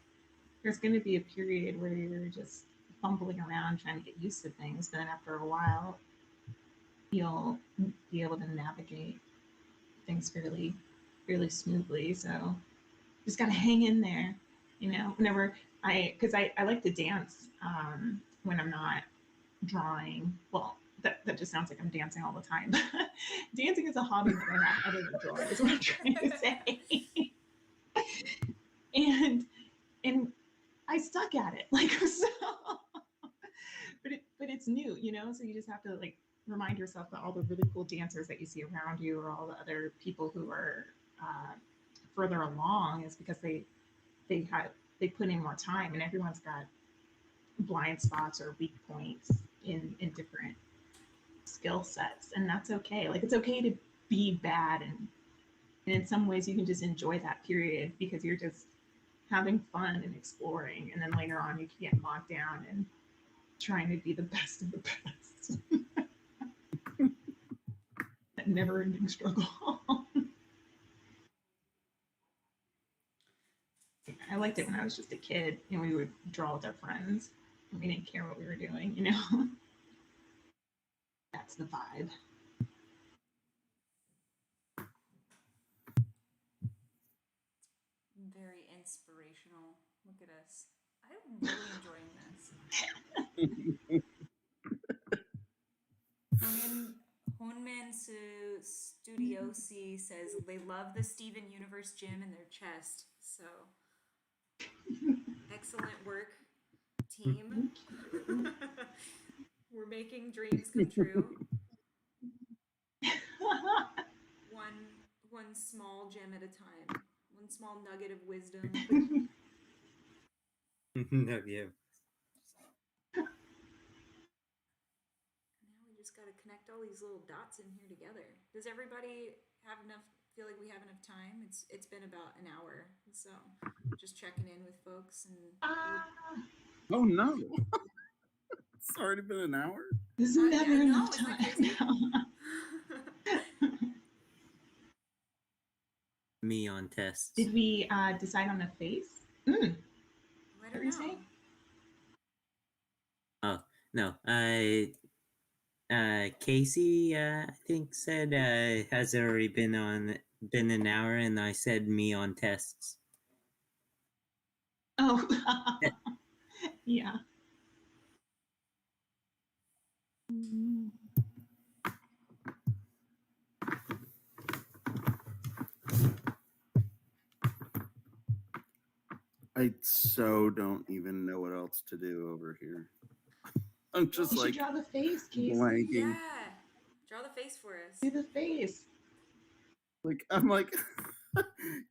there's going to be a period where you're just fumbling around trying to get used to things, but then after a while, you'll be able to navigate things fairly smoothly. So just got to hang in there, whenever because I like to dance when I'm not drawing. Well, that just sounds like I'm dancing all the time. Dancing is a hobby that I have other than drawing, is what I'm trying to say. and and I stuck at it. Like so but it's new, so you just have to like remind yourself that all the really cool dancers that you see around you or all the other people who are further along is because they had they put in more time, and everyone's got blind spots or weak points in different skill sets, and that's okay. Like it's okay to be bad, and in some ways you can just enjoy that period because you're just having fun and exploring, and then later on you can get bogged down and trying to be the best of the best. That never ending struggle. I liked it when I was just a kid and we would draw with our friends and we didn't care what we were doing. That's the vibe. Very inspirational. Look at us. I'm really enjoying this. Honman Studio C says they love the Steven Universe gym in their chest. So excellent work, team. We're making dreams come true. One small gem at a time. One small nugget of wisdom. No, yeah. Now we just got to connect all these little dots in here together. Does everybody feel like we have enough time? It's been about an hour, so just checking in with folks and. Oh no! It's already been an hour. There's never enough time. Me on tests. Did we decide on a face? I don't know. Oh no, Casey, I think said has already been an hour, and I said me on tests. Oh, yeah. I so don't even know what else to do over here. I'm just you like should draw the face, Casey. blanking. Yeah, draw the face for us. Do the face. Like I'm like,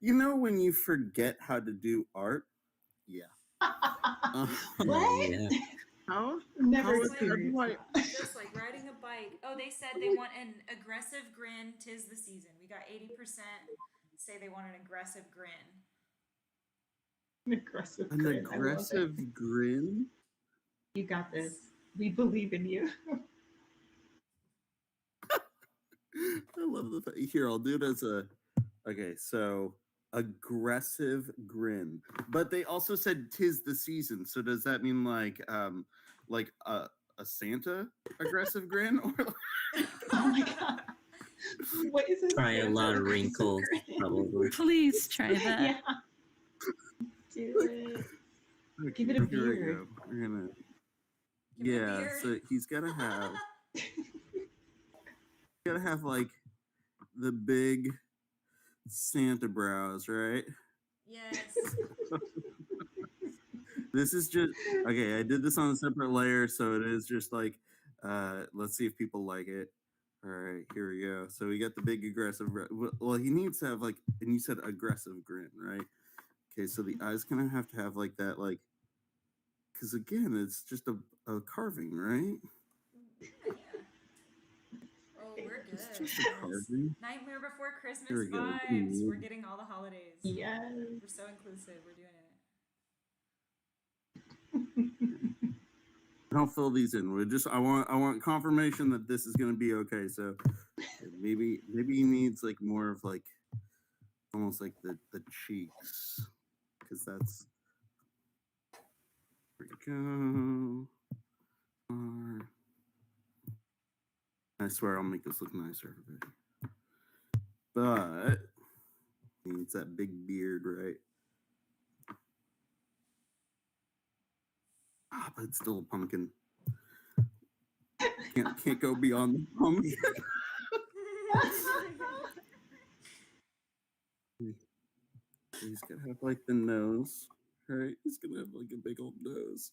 when you forget how to do art. Yeah. What? Yeah. How? Never How experienced do I? Just like riding a bike. Oh, they said they want an aggressive grin. 'Tis the season. We got 80% say they want an aggressive grin. An aggressive An grin. aggressive grin? You got this. We believe in you. I love the here. I'll do it as a. Okay, so aggressive grin, but they also said "'tis the season." So does that mean like a Santa aggressive grin, or? Oh my god! What is this? Try a lot of wrinkles, probably. Please try that. Yeah. Do it. Okay, Give it a here we beard. go. We're gonna. Give it a Yeah, beard. so he's gotta have like the big Santa brows, right? Yes. This is just okay. I did this on a separate layer, so it is just like, let's see if people like it. All right, here we go. So we got the big aggressive. Well, he needs to have like, and you said aggressive grin, right? Okay, so the eyes gonna have to have like that, like, because again, it's just a carving, right? Yeah. Oh, we're good. It's just a carving. Nightmare Before Christmas Here we go. vibes. We're getting all the holidays. Yes. We're so inclusive. We're doing it. I'll fill these in. I want confirmation that this is gonna be okay. So maybe he needs like more of like almost like the cheeks, because that's there we go. I swear I'll make this look nicer, but he needs that big beard, right? But it's still a pumpkin. Can't go beyond the pumpkin. He's gonna have like the nose, right? He's gonna have like a big old nose.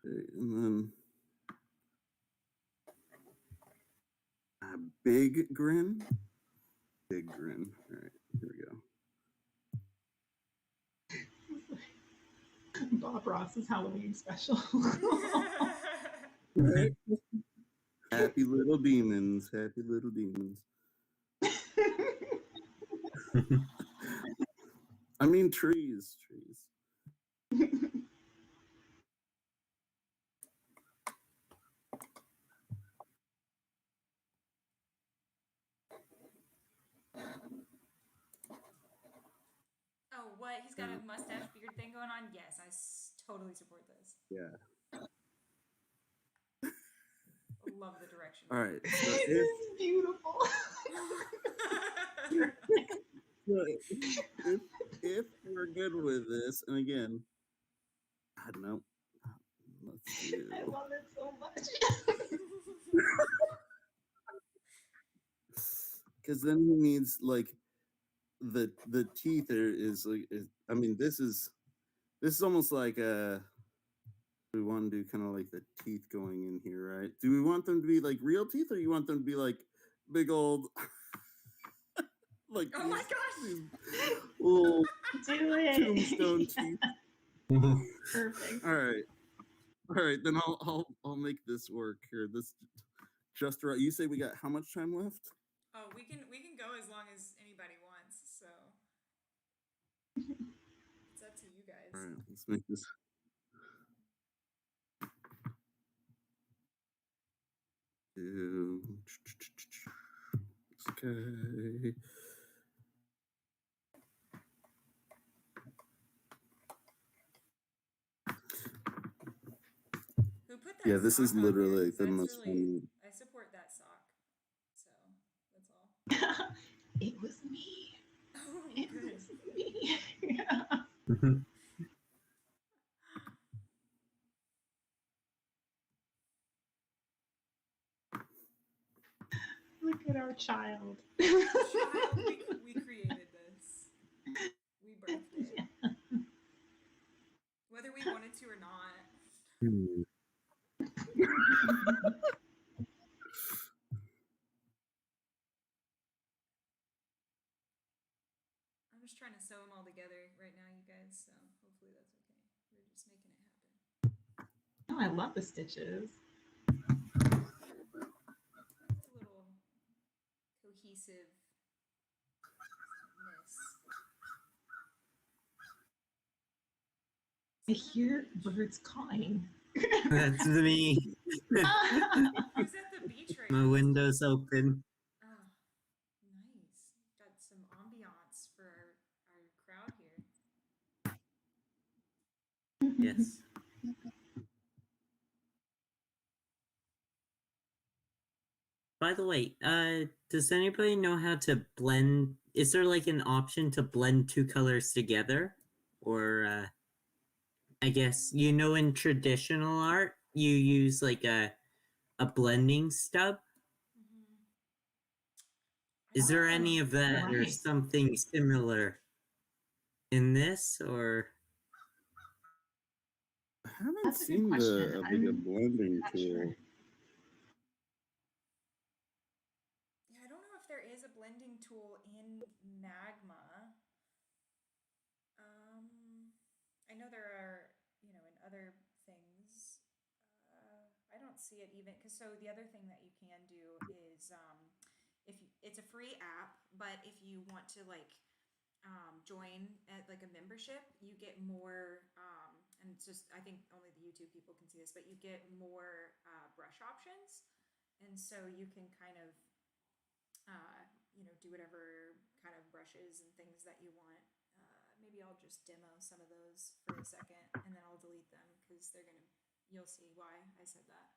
Okay, and then a big grin. Big grin. All right, here we go. Bob Ross's Halloween special. Right? Happy little demons. Happy little demons. I mean trees. Oh, what? He's got a mustache beard thing going on? Yes, I totally support this. Yeah. Love the direction. All right. So It is beautiful. if we're good with this, and again, I don't know. Let's do. I love it so much. Because then he needs like the teeth is like I mean this is almost like we want to do kind of like the teeth going in here, right? Do we want them to be like real teeth, or you want them to be like big old like oh my gosh, little Do it. tombstone teeth? Perfect. All right, then I'll make this work here. This just right. You say we got how much time left? Oh, we can go as long as anybody wants, so it's up to you guys. All right, let's make this. Okay. Who put that? Yeah, this is sock on literally there? the That's most really, fun. I support that sock, so that's all. It was me. Oh, It good. was me. Yeah. Look at our child. Child, we created this. We birthed it. Yeah. Whether we wanted to or not. I'm just trying to sew them all together right now, you guys, so hopefully that's okay. We're just making it happen. Oh, I love the stitches. It's a little cohesiveness. I hear birds calling. That's me. Who's at the beach right My now? window's open. Oh, nice. Got some ambiance for our crowd here. Yes. By the way, does anybody know how to blend? Is there like an option to blend two colors together? Or, I guess, in traditional art, you use like a blending stub? Mm-hmm. Is there any of that or Right. something similar in this, or? I haven't That's a good seen question. like a blending Not tool. sure. Yeah, I don't know if there is a blending tool in Magma. I know there are, in other things. I don't see it even because the other thing that you can do is if you, it's a free app, but if you want to like join at like a membership, you get more, and and it's just, I think only the YouTube people can see this, but you get more brush options. And so you can kind of, do whatever kind of brushes and things that you want. Maybe I'll just demo some of those for a second, and then I'll delete them because you'll see why I said that.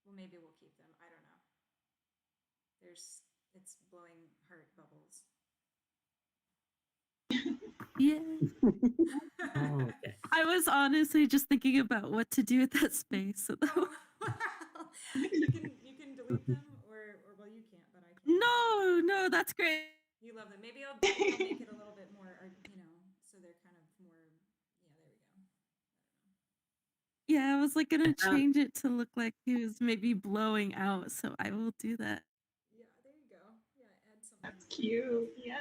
Well, maybe we'll keep them. I don't know. It's blowing heart bubbles. Yeah. Oh, okay. I was honestly just thinking about what to do with that space. So Oh, well, you can delete them, or well, you can't, but I can. no, that's great. You love them. Maybe I'll make it a little bit more, so they're kind of more. Yeah, there we go. I don't know. Yeah, I was like gonna change it to look like he was maybe blowing out, so I will do that. Yeah, there you go. Yeah, add something. That's cute. Yes.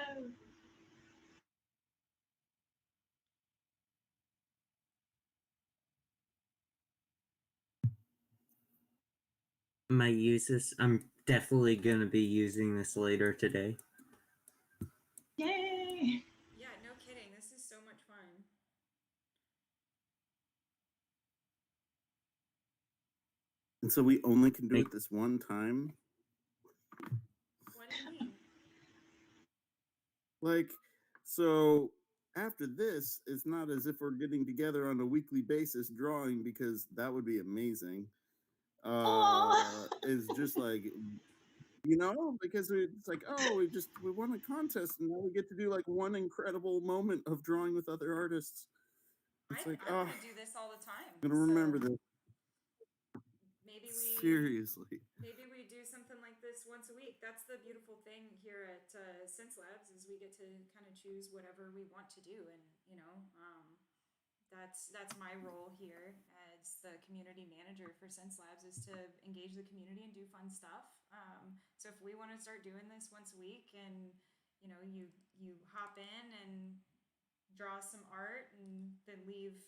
My uses, I'm definitely going to be using this later today. Yay. Yeah, no kidding. This is so much fun. And so we only can do it this one time? What do you mean? Like, so after this, it's not as if we're getting together on a weekly basis drawing, because that would be amazing. It's just like, because it's like, oh, we won a contest and now we get to do like one incredible moment of drawing with other artists. It's I want to do this all the time. I'm gonna remember this. Seriously. Seriously. Maybe we do something like this once a week. That's the beautiful thing here at Xencelabs, is we get to kind of choose whatever we want to do, and that's my role here as the community manager for Xencelabs, is to engage the community and do fun stuff. So if we want to start doing this once a week, and you hop in and draw some art and then leave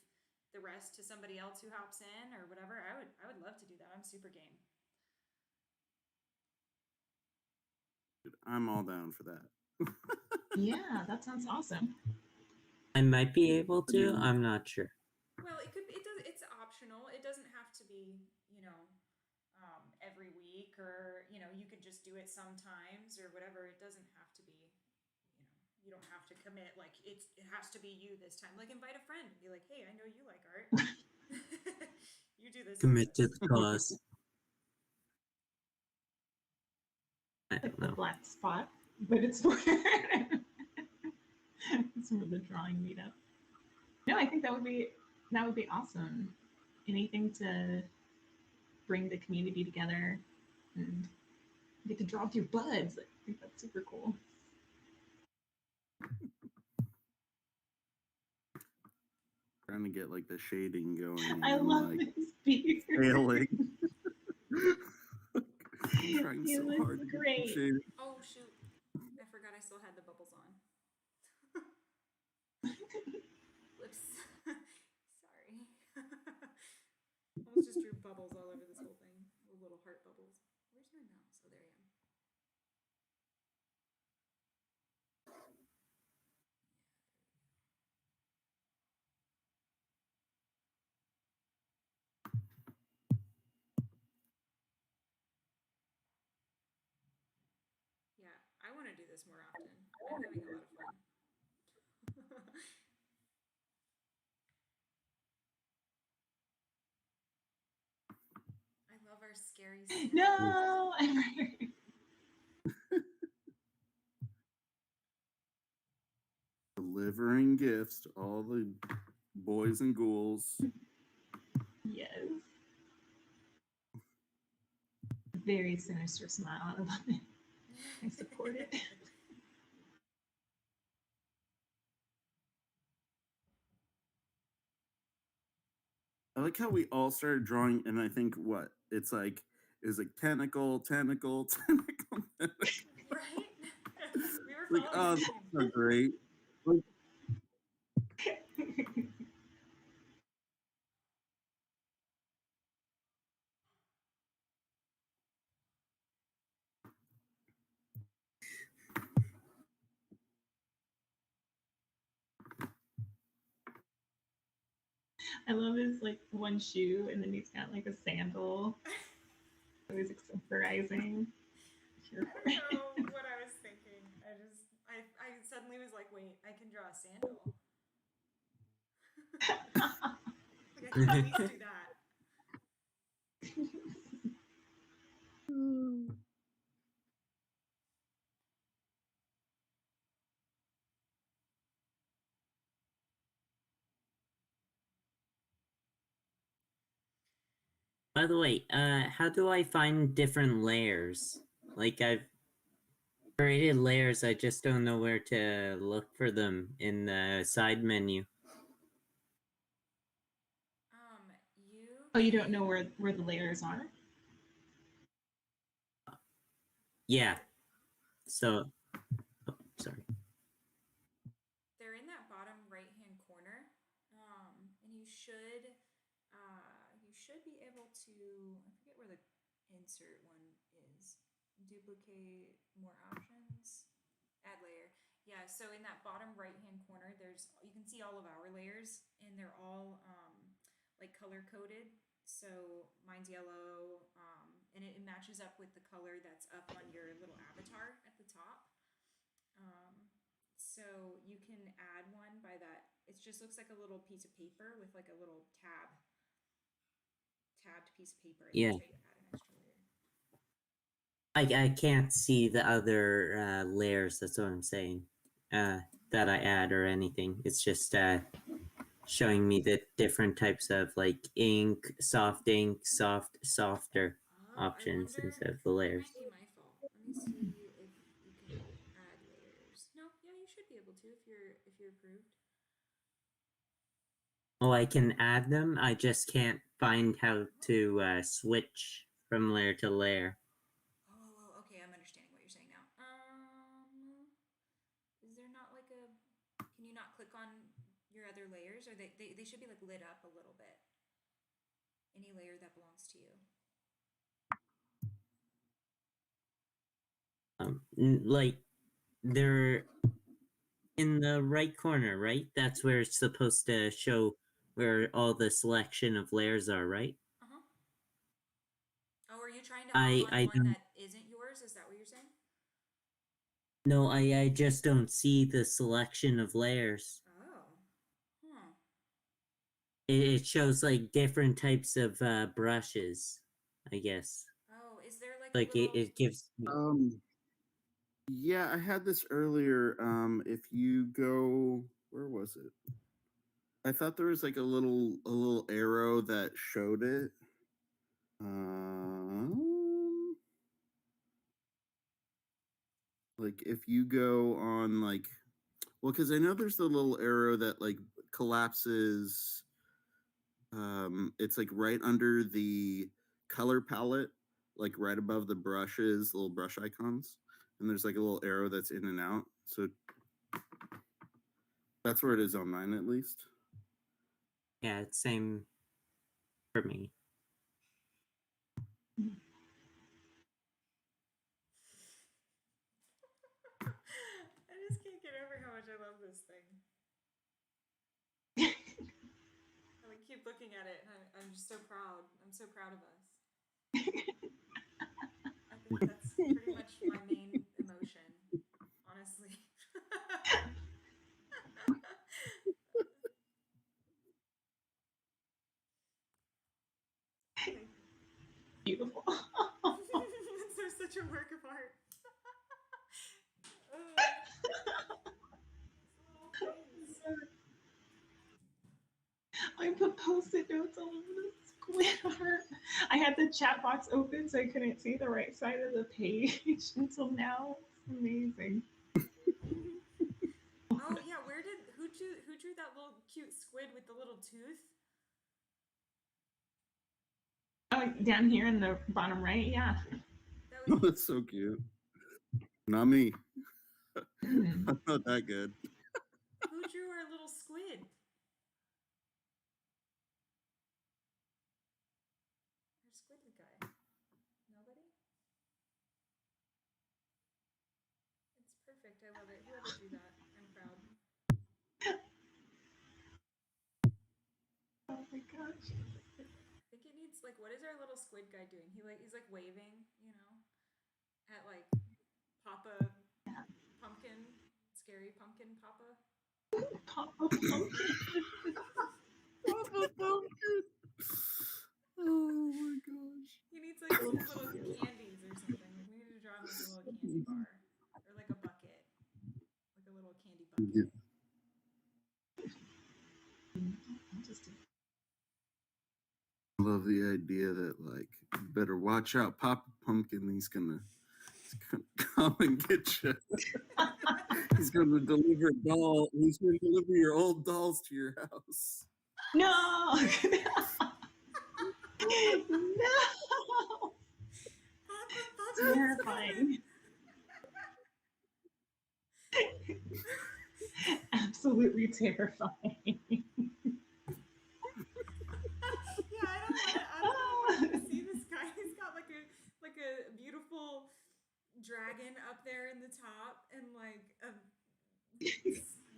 the rest to somebody else who hops in or whatever, I would love to do that. I'm super game. I'm all down for that. Yeah, that sounds awesome. I might be able to. I'm not sure. Well, it's optional. It doesn't have to be, every week, or you could just do it sometimes or whatever. It doesn't have to be, you don't have to commit like it has to be you this time. Like, invite a friend and be like, hey, I know you like art. You do this. Commit to the cause. I Like don't the know. black spot, but it's for it's for the drawing meetup. No, I think that would be awesome. Anything to bring the community together and get to draw with your buds. I think that's super cool. Trying to get like the shading going. I love like, this beard. failing. I'm trying He so looks hard to get great. shading. Oh shoot, I forgot I still had the bubbles on. Whoops. Sorry. Almost just drew bubbles all over this whole thing. Little heart bubbles. Where's my mouse? Oh, there I am. Yeah, I want to do this more often. I'm having a lot of fun. I love our scary Santa. No. Delivering gifts to all the boys and ghouls. Yes. Very sinister smile. I love it. I support it. I like how we all started drawing, and I think it's like tentacle. Right? We were Like, following oh, the that's theme. so great. Like, I love his like one shoe, and then he's got like a sandal. Always extemporizing. I don't know what I was thinking. I suddenly was like, wait, I can draw a sandal. Like I can at least do that. By the way, how do I find different layers? Like, I've created layers, I just don't know where to look for them in the side menu. You. Oh, you don't know where the layers are? Yeah. So, oh, sorry. They're in that bottom right-hand corner, and you should be able to. I forget where the insert one is. Duplicate more options. Add layer. Yeah. So in that bottom right-hand corner, you can see all of our layers, and they're all like color coded. So mine's yellow, and it matches up with the color that's up on your little avatar at the top. So you can add one by that. It just looks like a little piece of paper with like a little tabbed piece of paper, and Yeah. that's how you add an extra layer. I can't see the other layers, that's what I'm saying, that I add or anything. It's just showing me the different types of like ink, softer options instead of the layers. It might be my fault. Let me see if you can add layers. No, yeah, you should be able to if you're approved. Oh, I can add them. I just can't find how to switch from layer to layer. Oh, okay. I'm understanding what you're saying now. Is there not like a? Can you not click on your other layers, or they should be like lit up a little bit? Any layer that belongs to you. Like they're in the right corner, right? That's where it's supposed to show where all the selection of layers are, right? Uh-huh. Oh, are you trying to hop on one that isn't yours? Is that what you're saying? No, I just don't see the selection of layers. Oh. Huh. It shows like different types of brushes, I guess. Oh, is there like Like a little... it gives. Yeah, I had this earlier. If you go, where was it? I thought there was like a little arrow that showed it. Like if you go on like, well, because I know there's the little arrow that like collapses. It's like right under the color palette, like right above the brushes, little brush icons, and there's like a little arrow that's in and out. So that's where it is on mine, at least. Yeah, it's same for me. I just can't get over how much I love this thing. I like keep looking at it, and I'm just so proud. I'm so proud of us. I think that's pretty much my main emotion, honestly. Beautiful. They're such a work of art. I put post-it notes all over the squid art. I had the chat box open so I couldn't see the right side of the page until now. It's amazing. Oh yeah, who drew that little cute squid with the little tooth? Oh, down here in the bottom right, yeah. That was That's so cute. Not me. I'm not that good. Who drew our little squid? Our squid guy. Nobody? It's perfect. I love it. Whoever drew that, I'm proud. Oh my needs like what is our little squid guy doing? He's like waving, you know, at like Papa Pumpkin, scary pumpkin Papa. Papa Pumpkin. Papa Pumpkin. Oh my gosh. He needs like his little candies or something. Like we need to draw him like a little candy bar or like a bucket, like a little candy bucket. I love the idea that like you better watch out, Papa Pumpkin. He's gonna come and get you. He's gonna deliver He's gonna deliver your old dolls to your house. No. No. Terrifying. Absolutely terrifying. Yeah, I don't know if I want to see this guy. He's got like a beautiful dragon up there in the top and like a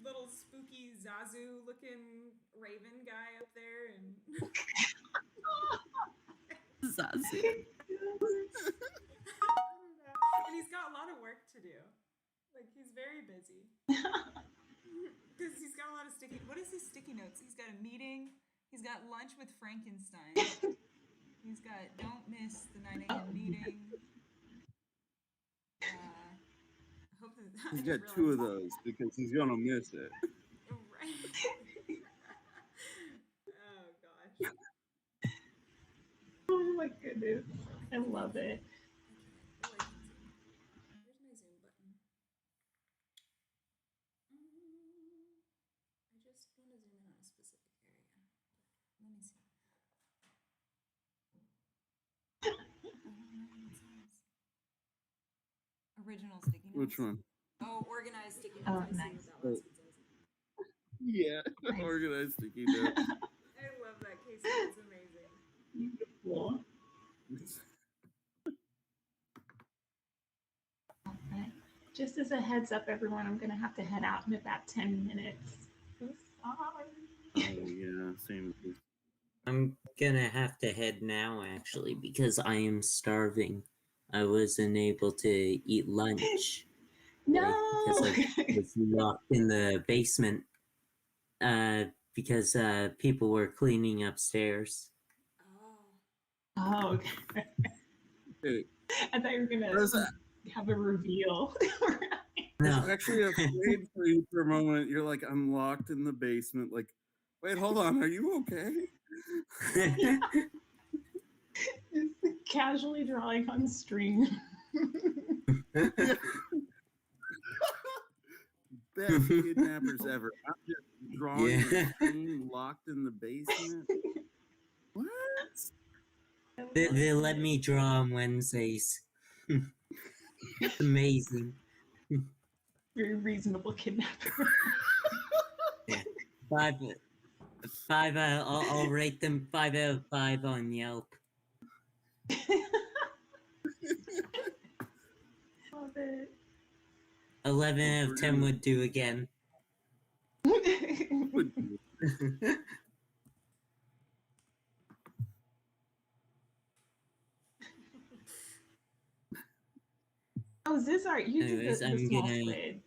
little spooky Zazu looking raven guy up there and Zazu. and he's got a lot of work to do. Like he's very busy. Because he's got a lot of what is his sticky notes? He's got a meeting. He's got lunch with Frankenstein. He's got don't miss the 9 a.m. meeting. I hope that He's got 2 of those because he's gonna miss it. Right. Oh gosh. Oh my goodness. I love it. Oh, I can zoom. Where's my zoom button? I just want to zoom in on a specific area. Let me see. I don't know what it says. Original sticky notes. Which one? Oh, organized sticky notes. Oh, I see nice. what that last one says. Yeah, Nice. organized sticky notes. I love that, Casey. It's amazing. Beautiful. All right. Just as a heads up, everyone, I'm going to have to head out in about 10 minutes. Sorry. Oh yeah, same. I'm gonna have to head now, actually, because I am starving. I wasn't able to eat lunch. No. Because I was locked in the basement. Because people were cleaning upstairs. Oh. Oh, okay. Hey, I thought you were going what is to that? have a reveal. I No. was actually afraid for you for a moment. You're like, I'm locked in the basement. Like, wait, hold on. Are you okay? Just casually drawing on stream. Best kidnappers ever. I'm just drawing Yeah. a screen locked in the basement. What? They let me draw on Wednesdays. It's amazing. Very reasonable kidnapper. Yeah. 5 I'll rate them 5 out of 5 on Yelp. Love it. 11 out of 10 would do again. Oh, Zizart, you Anyways, did the I'm small gonna- squid.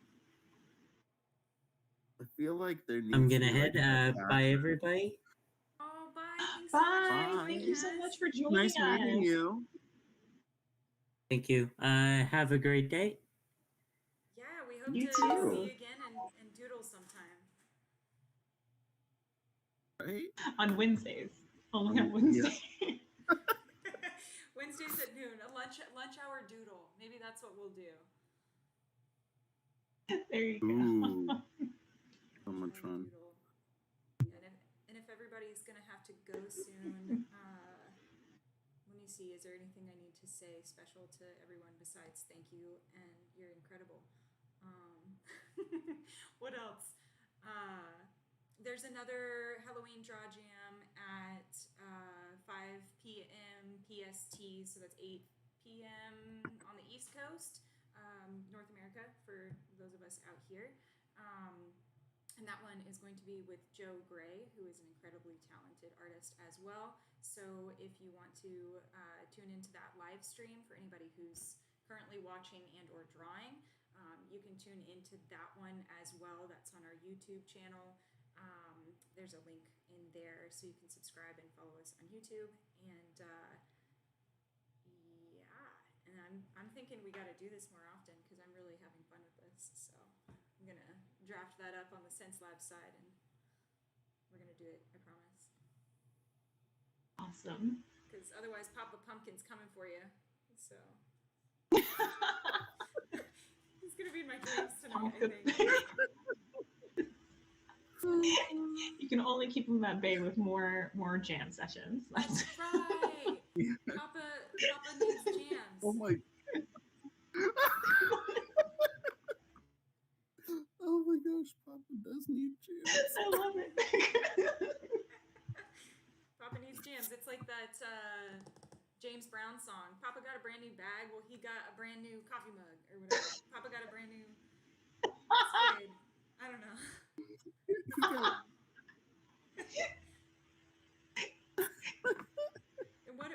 I feel like there needs I'm to gonna be, like, head. a Bye, everybody. Oh, bye. Thanks Bye. so much. Thank you so much for joining Nice us. meeting you. Thank you. Have a great day. Yeah, we hope You to too. see you again and doodle sometime. Right? On Wednesdays. Only on Wednesdays. Wednesdays at noon, a lunch hour doodle. Maybe that's what we'll do. There you go. Ooh. So Lunch much hour fun. doodle. Yeah, and if everybody's gonna have to go soon, let me see. Is there anything I need to say special to everyone besides thank you and you're incredible? What else? There's another Halloween Draw Jam at 5 p.m. PST, so that's 8 p.m. on the East Coast, North America, for those of us out here. And that one is going to be with Joe Gray, who is an incredibly talented artist as well. So if you want to tune into that live stream for anybody who's currently watching and or drawing, you can tune into that one as well. That's on our YouTube channel. There's a link in there so you can subscribe and follow us on YouTube. And yeah, and I'm thinking we got to do this more often because I'm really having fun with this. So I'm gonna draft that up on the Xencelabs side, and we're gonna do it. I promise. Awesome. Because otherwise, Papa Pumpkin's coming for you. So he's gonna be in my dreams tonight, I think. You can only keep him at bay with more jam sessions. That's right. Papa needs jams. Oh my. Oh my gosh, Papa does need jams. I love it. Papa needs jams. It's like that James Brown song. Papa got a brand new bag. Well, he got a brand new coffee mug or whatever. Papa got a brand new squid. I don't know. And what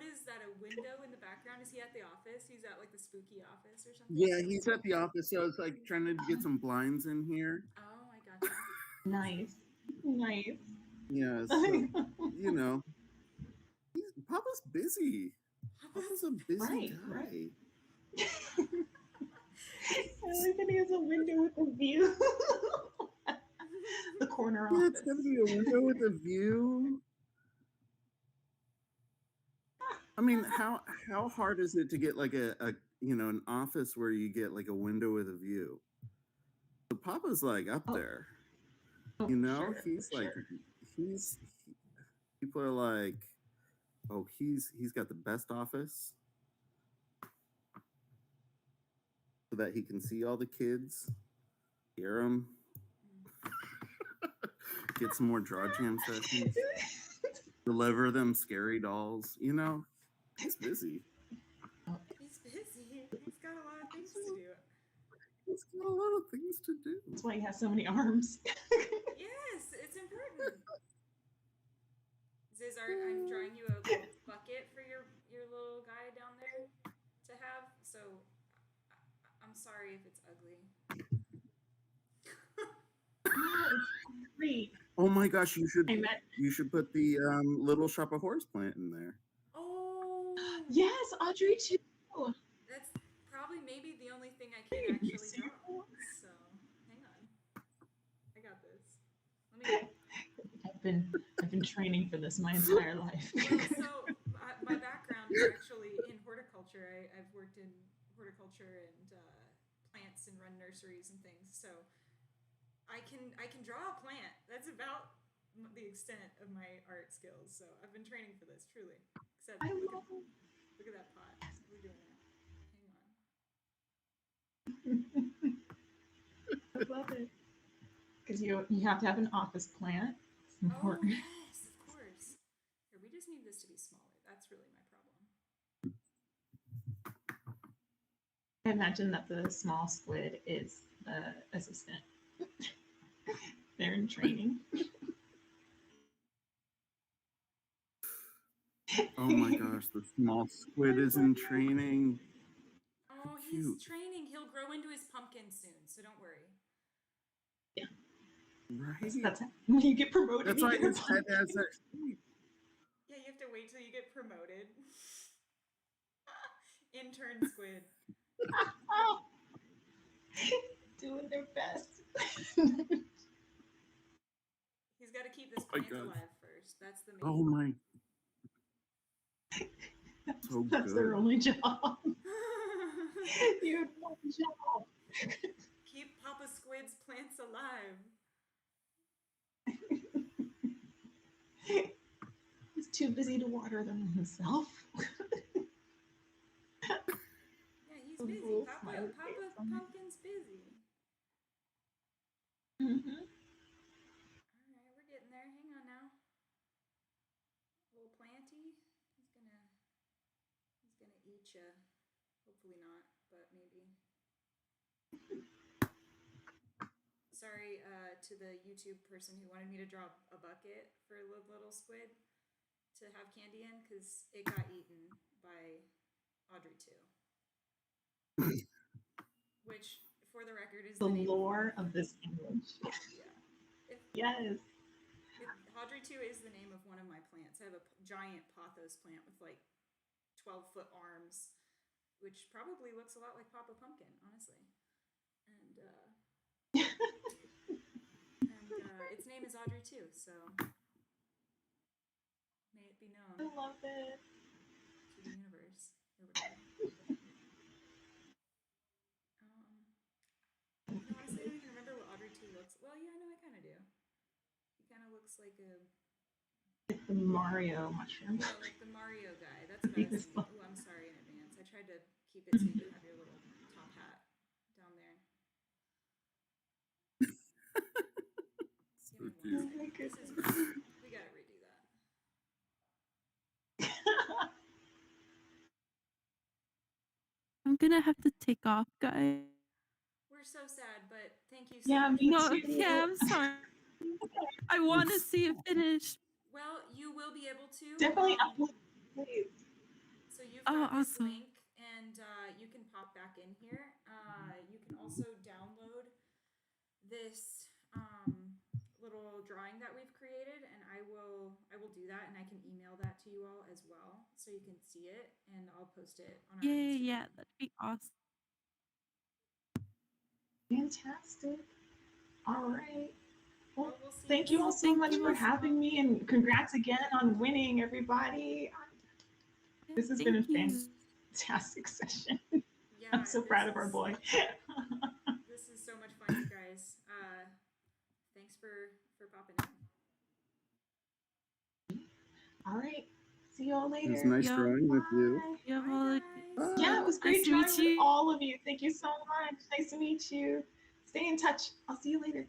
is that, a window in the background? Is he at the office? He's at like the spooky office or something? Yeah, he's at the office, so I was like trying to get some blinds in here. Oh, I gotcha. Nice. Yeah, so, you know, Papa's busy. Papa's a busy guy. Right. I like that he has a window with a view. The corner Yeah, office. it's gonna be a window with a view. I mean, how hard is it to get like a an office where you get like a window with a view? So Papa's like up there. You know, Sure, he's like people are like, oh, he's got the best office so that he can see all the kids, hear them, get some more draw jam sessions, deliver them scary dolls. You know, he's busy. He's busy. He's got a lot of things to do. He's got a lot of things to do. That's why he has so many arms. Yes, it's important. Zizart, I'm drawing you a little bucket for your little guy down there to have. So I'm sorry if it's ugly. No, it's great. Oh my gosh, you should put the Little Shop of Horse plant in there. Oh, Yes, Audrey too. that's probably maybe the only thing I can actually draw. So hang on, I got this. Let me. I've been training for this my entire life. Well, so my background is actually in horticulture. I've worked in horticulture and plants and run nurseries and things. So I can draw a plant. That's about the extent of my art skills. So I've been training for this, truly. Except I look love at that pot. We're doing it. Hang on. I love it. Because you have to have an office plant. It's Oh important. yes, of course. Here, we just need this to be smaller. That's really my problem. I imagine that the small squid is the assistant. They're in training. Oh my gosh, the small squid is in training. Oh, Cute. he's training. He'll grow into his pumpkin soon, so don't worry. Yeah. Right? That's when you get promoted. That's you why get a his head has that shape. Yeah, you have to wait till you get promoted. Intern squid. doing their best. He's got to keep this Oh my plant God. alive first. That's the main. Oh my. So That's their good. only job. You have one job. Keep Papa Squid's plants alive. He's too busy to water them himself. Yeah, he's A busy. little Papa smiley face on it. Pumpkin's busy. Mm-hmm. All right, we're getting there. Hang on now. Little planty. He's gonna eat ya. Hopefully not, but maybe. Sorry to the YouTube person who wanted me to draw a bucket for a little squid to have candy in because it got eaten by Audrey too. Which, for the record, is The name lore of this image. Yeah. Yes. Audrey 2 is the name of one of my plants. I have a giant pothos plant with like 12-foot arms, which probably looks a lot like Papa Pumpkin, honestly. And its name is Audrey 2, so may it be known I love it. to the universe or whatever. Honestly, I don't even remember what Audrey 2 looks. Well, yeah, no, I kind of do. He kind of looks like a. It's the Mario mushroom. Yeah, like the Mario guy. That's what I was thinking. Oh, I'm sorry in advance. I tried to keep it so you could have your little top hat down there. So Give me cute. 1 second. This is great. We gotta redo that. I'm gonna have to take off, guys. We're so sad, but thank you so Yeah, much. me No, too. yeah, I'm sorry. I want to see it finish. Well, you will be able to. Definitely upload. Please. So you've Oh, got this awesome. link, and you can pop back in here. You can also download this little drawing that we've created, and I will do that, and I can email that to you all as well, so you can see it, and I'll post it on our Yeah, Instagram. yeah, that'd be awesome. Fantastic. All right. Well, We'll see thank you all so Thank much you for all so having me, and congrats again on winning, everybody. This has been a Thank you. fantastic session. Yeah, I'm so proud of our boy. This is so much fun, you guys. Thanks for popping in. All right. See you all later. It was nice Yeah. drawing with you. Bye. You have Bye, all guys. Bye. Yeah, it was great Nice to drawing meet with you. all of you. Thank you so much. Nice to meet you. Stay in touch. I'll see you later.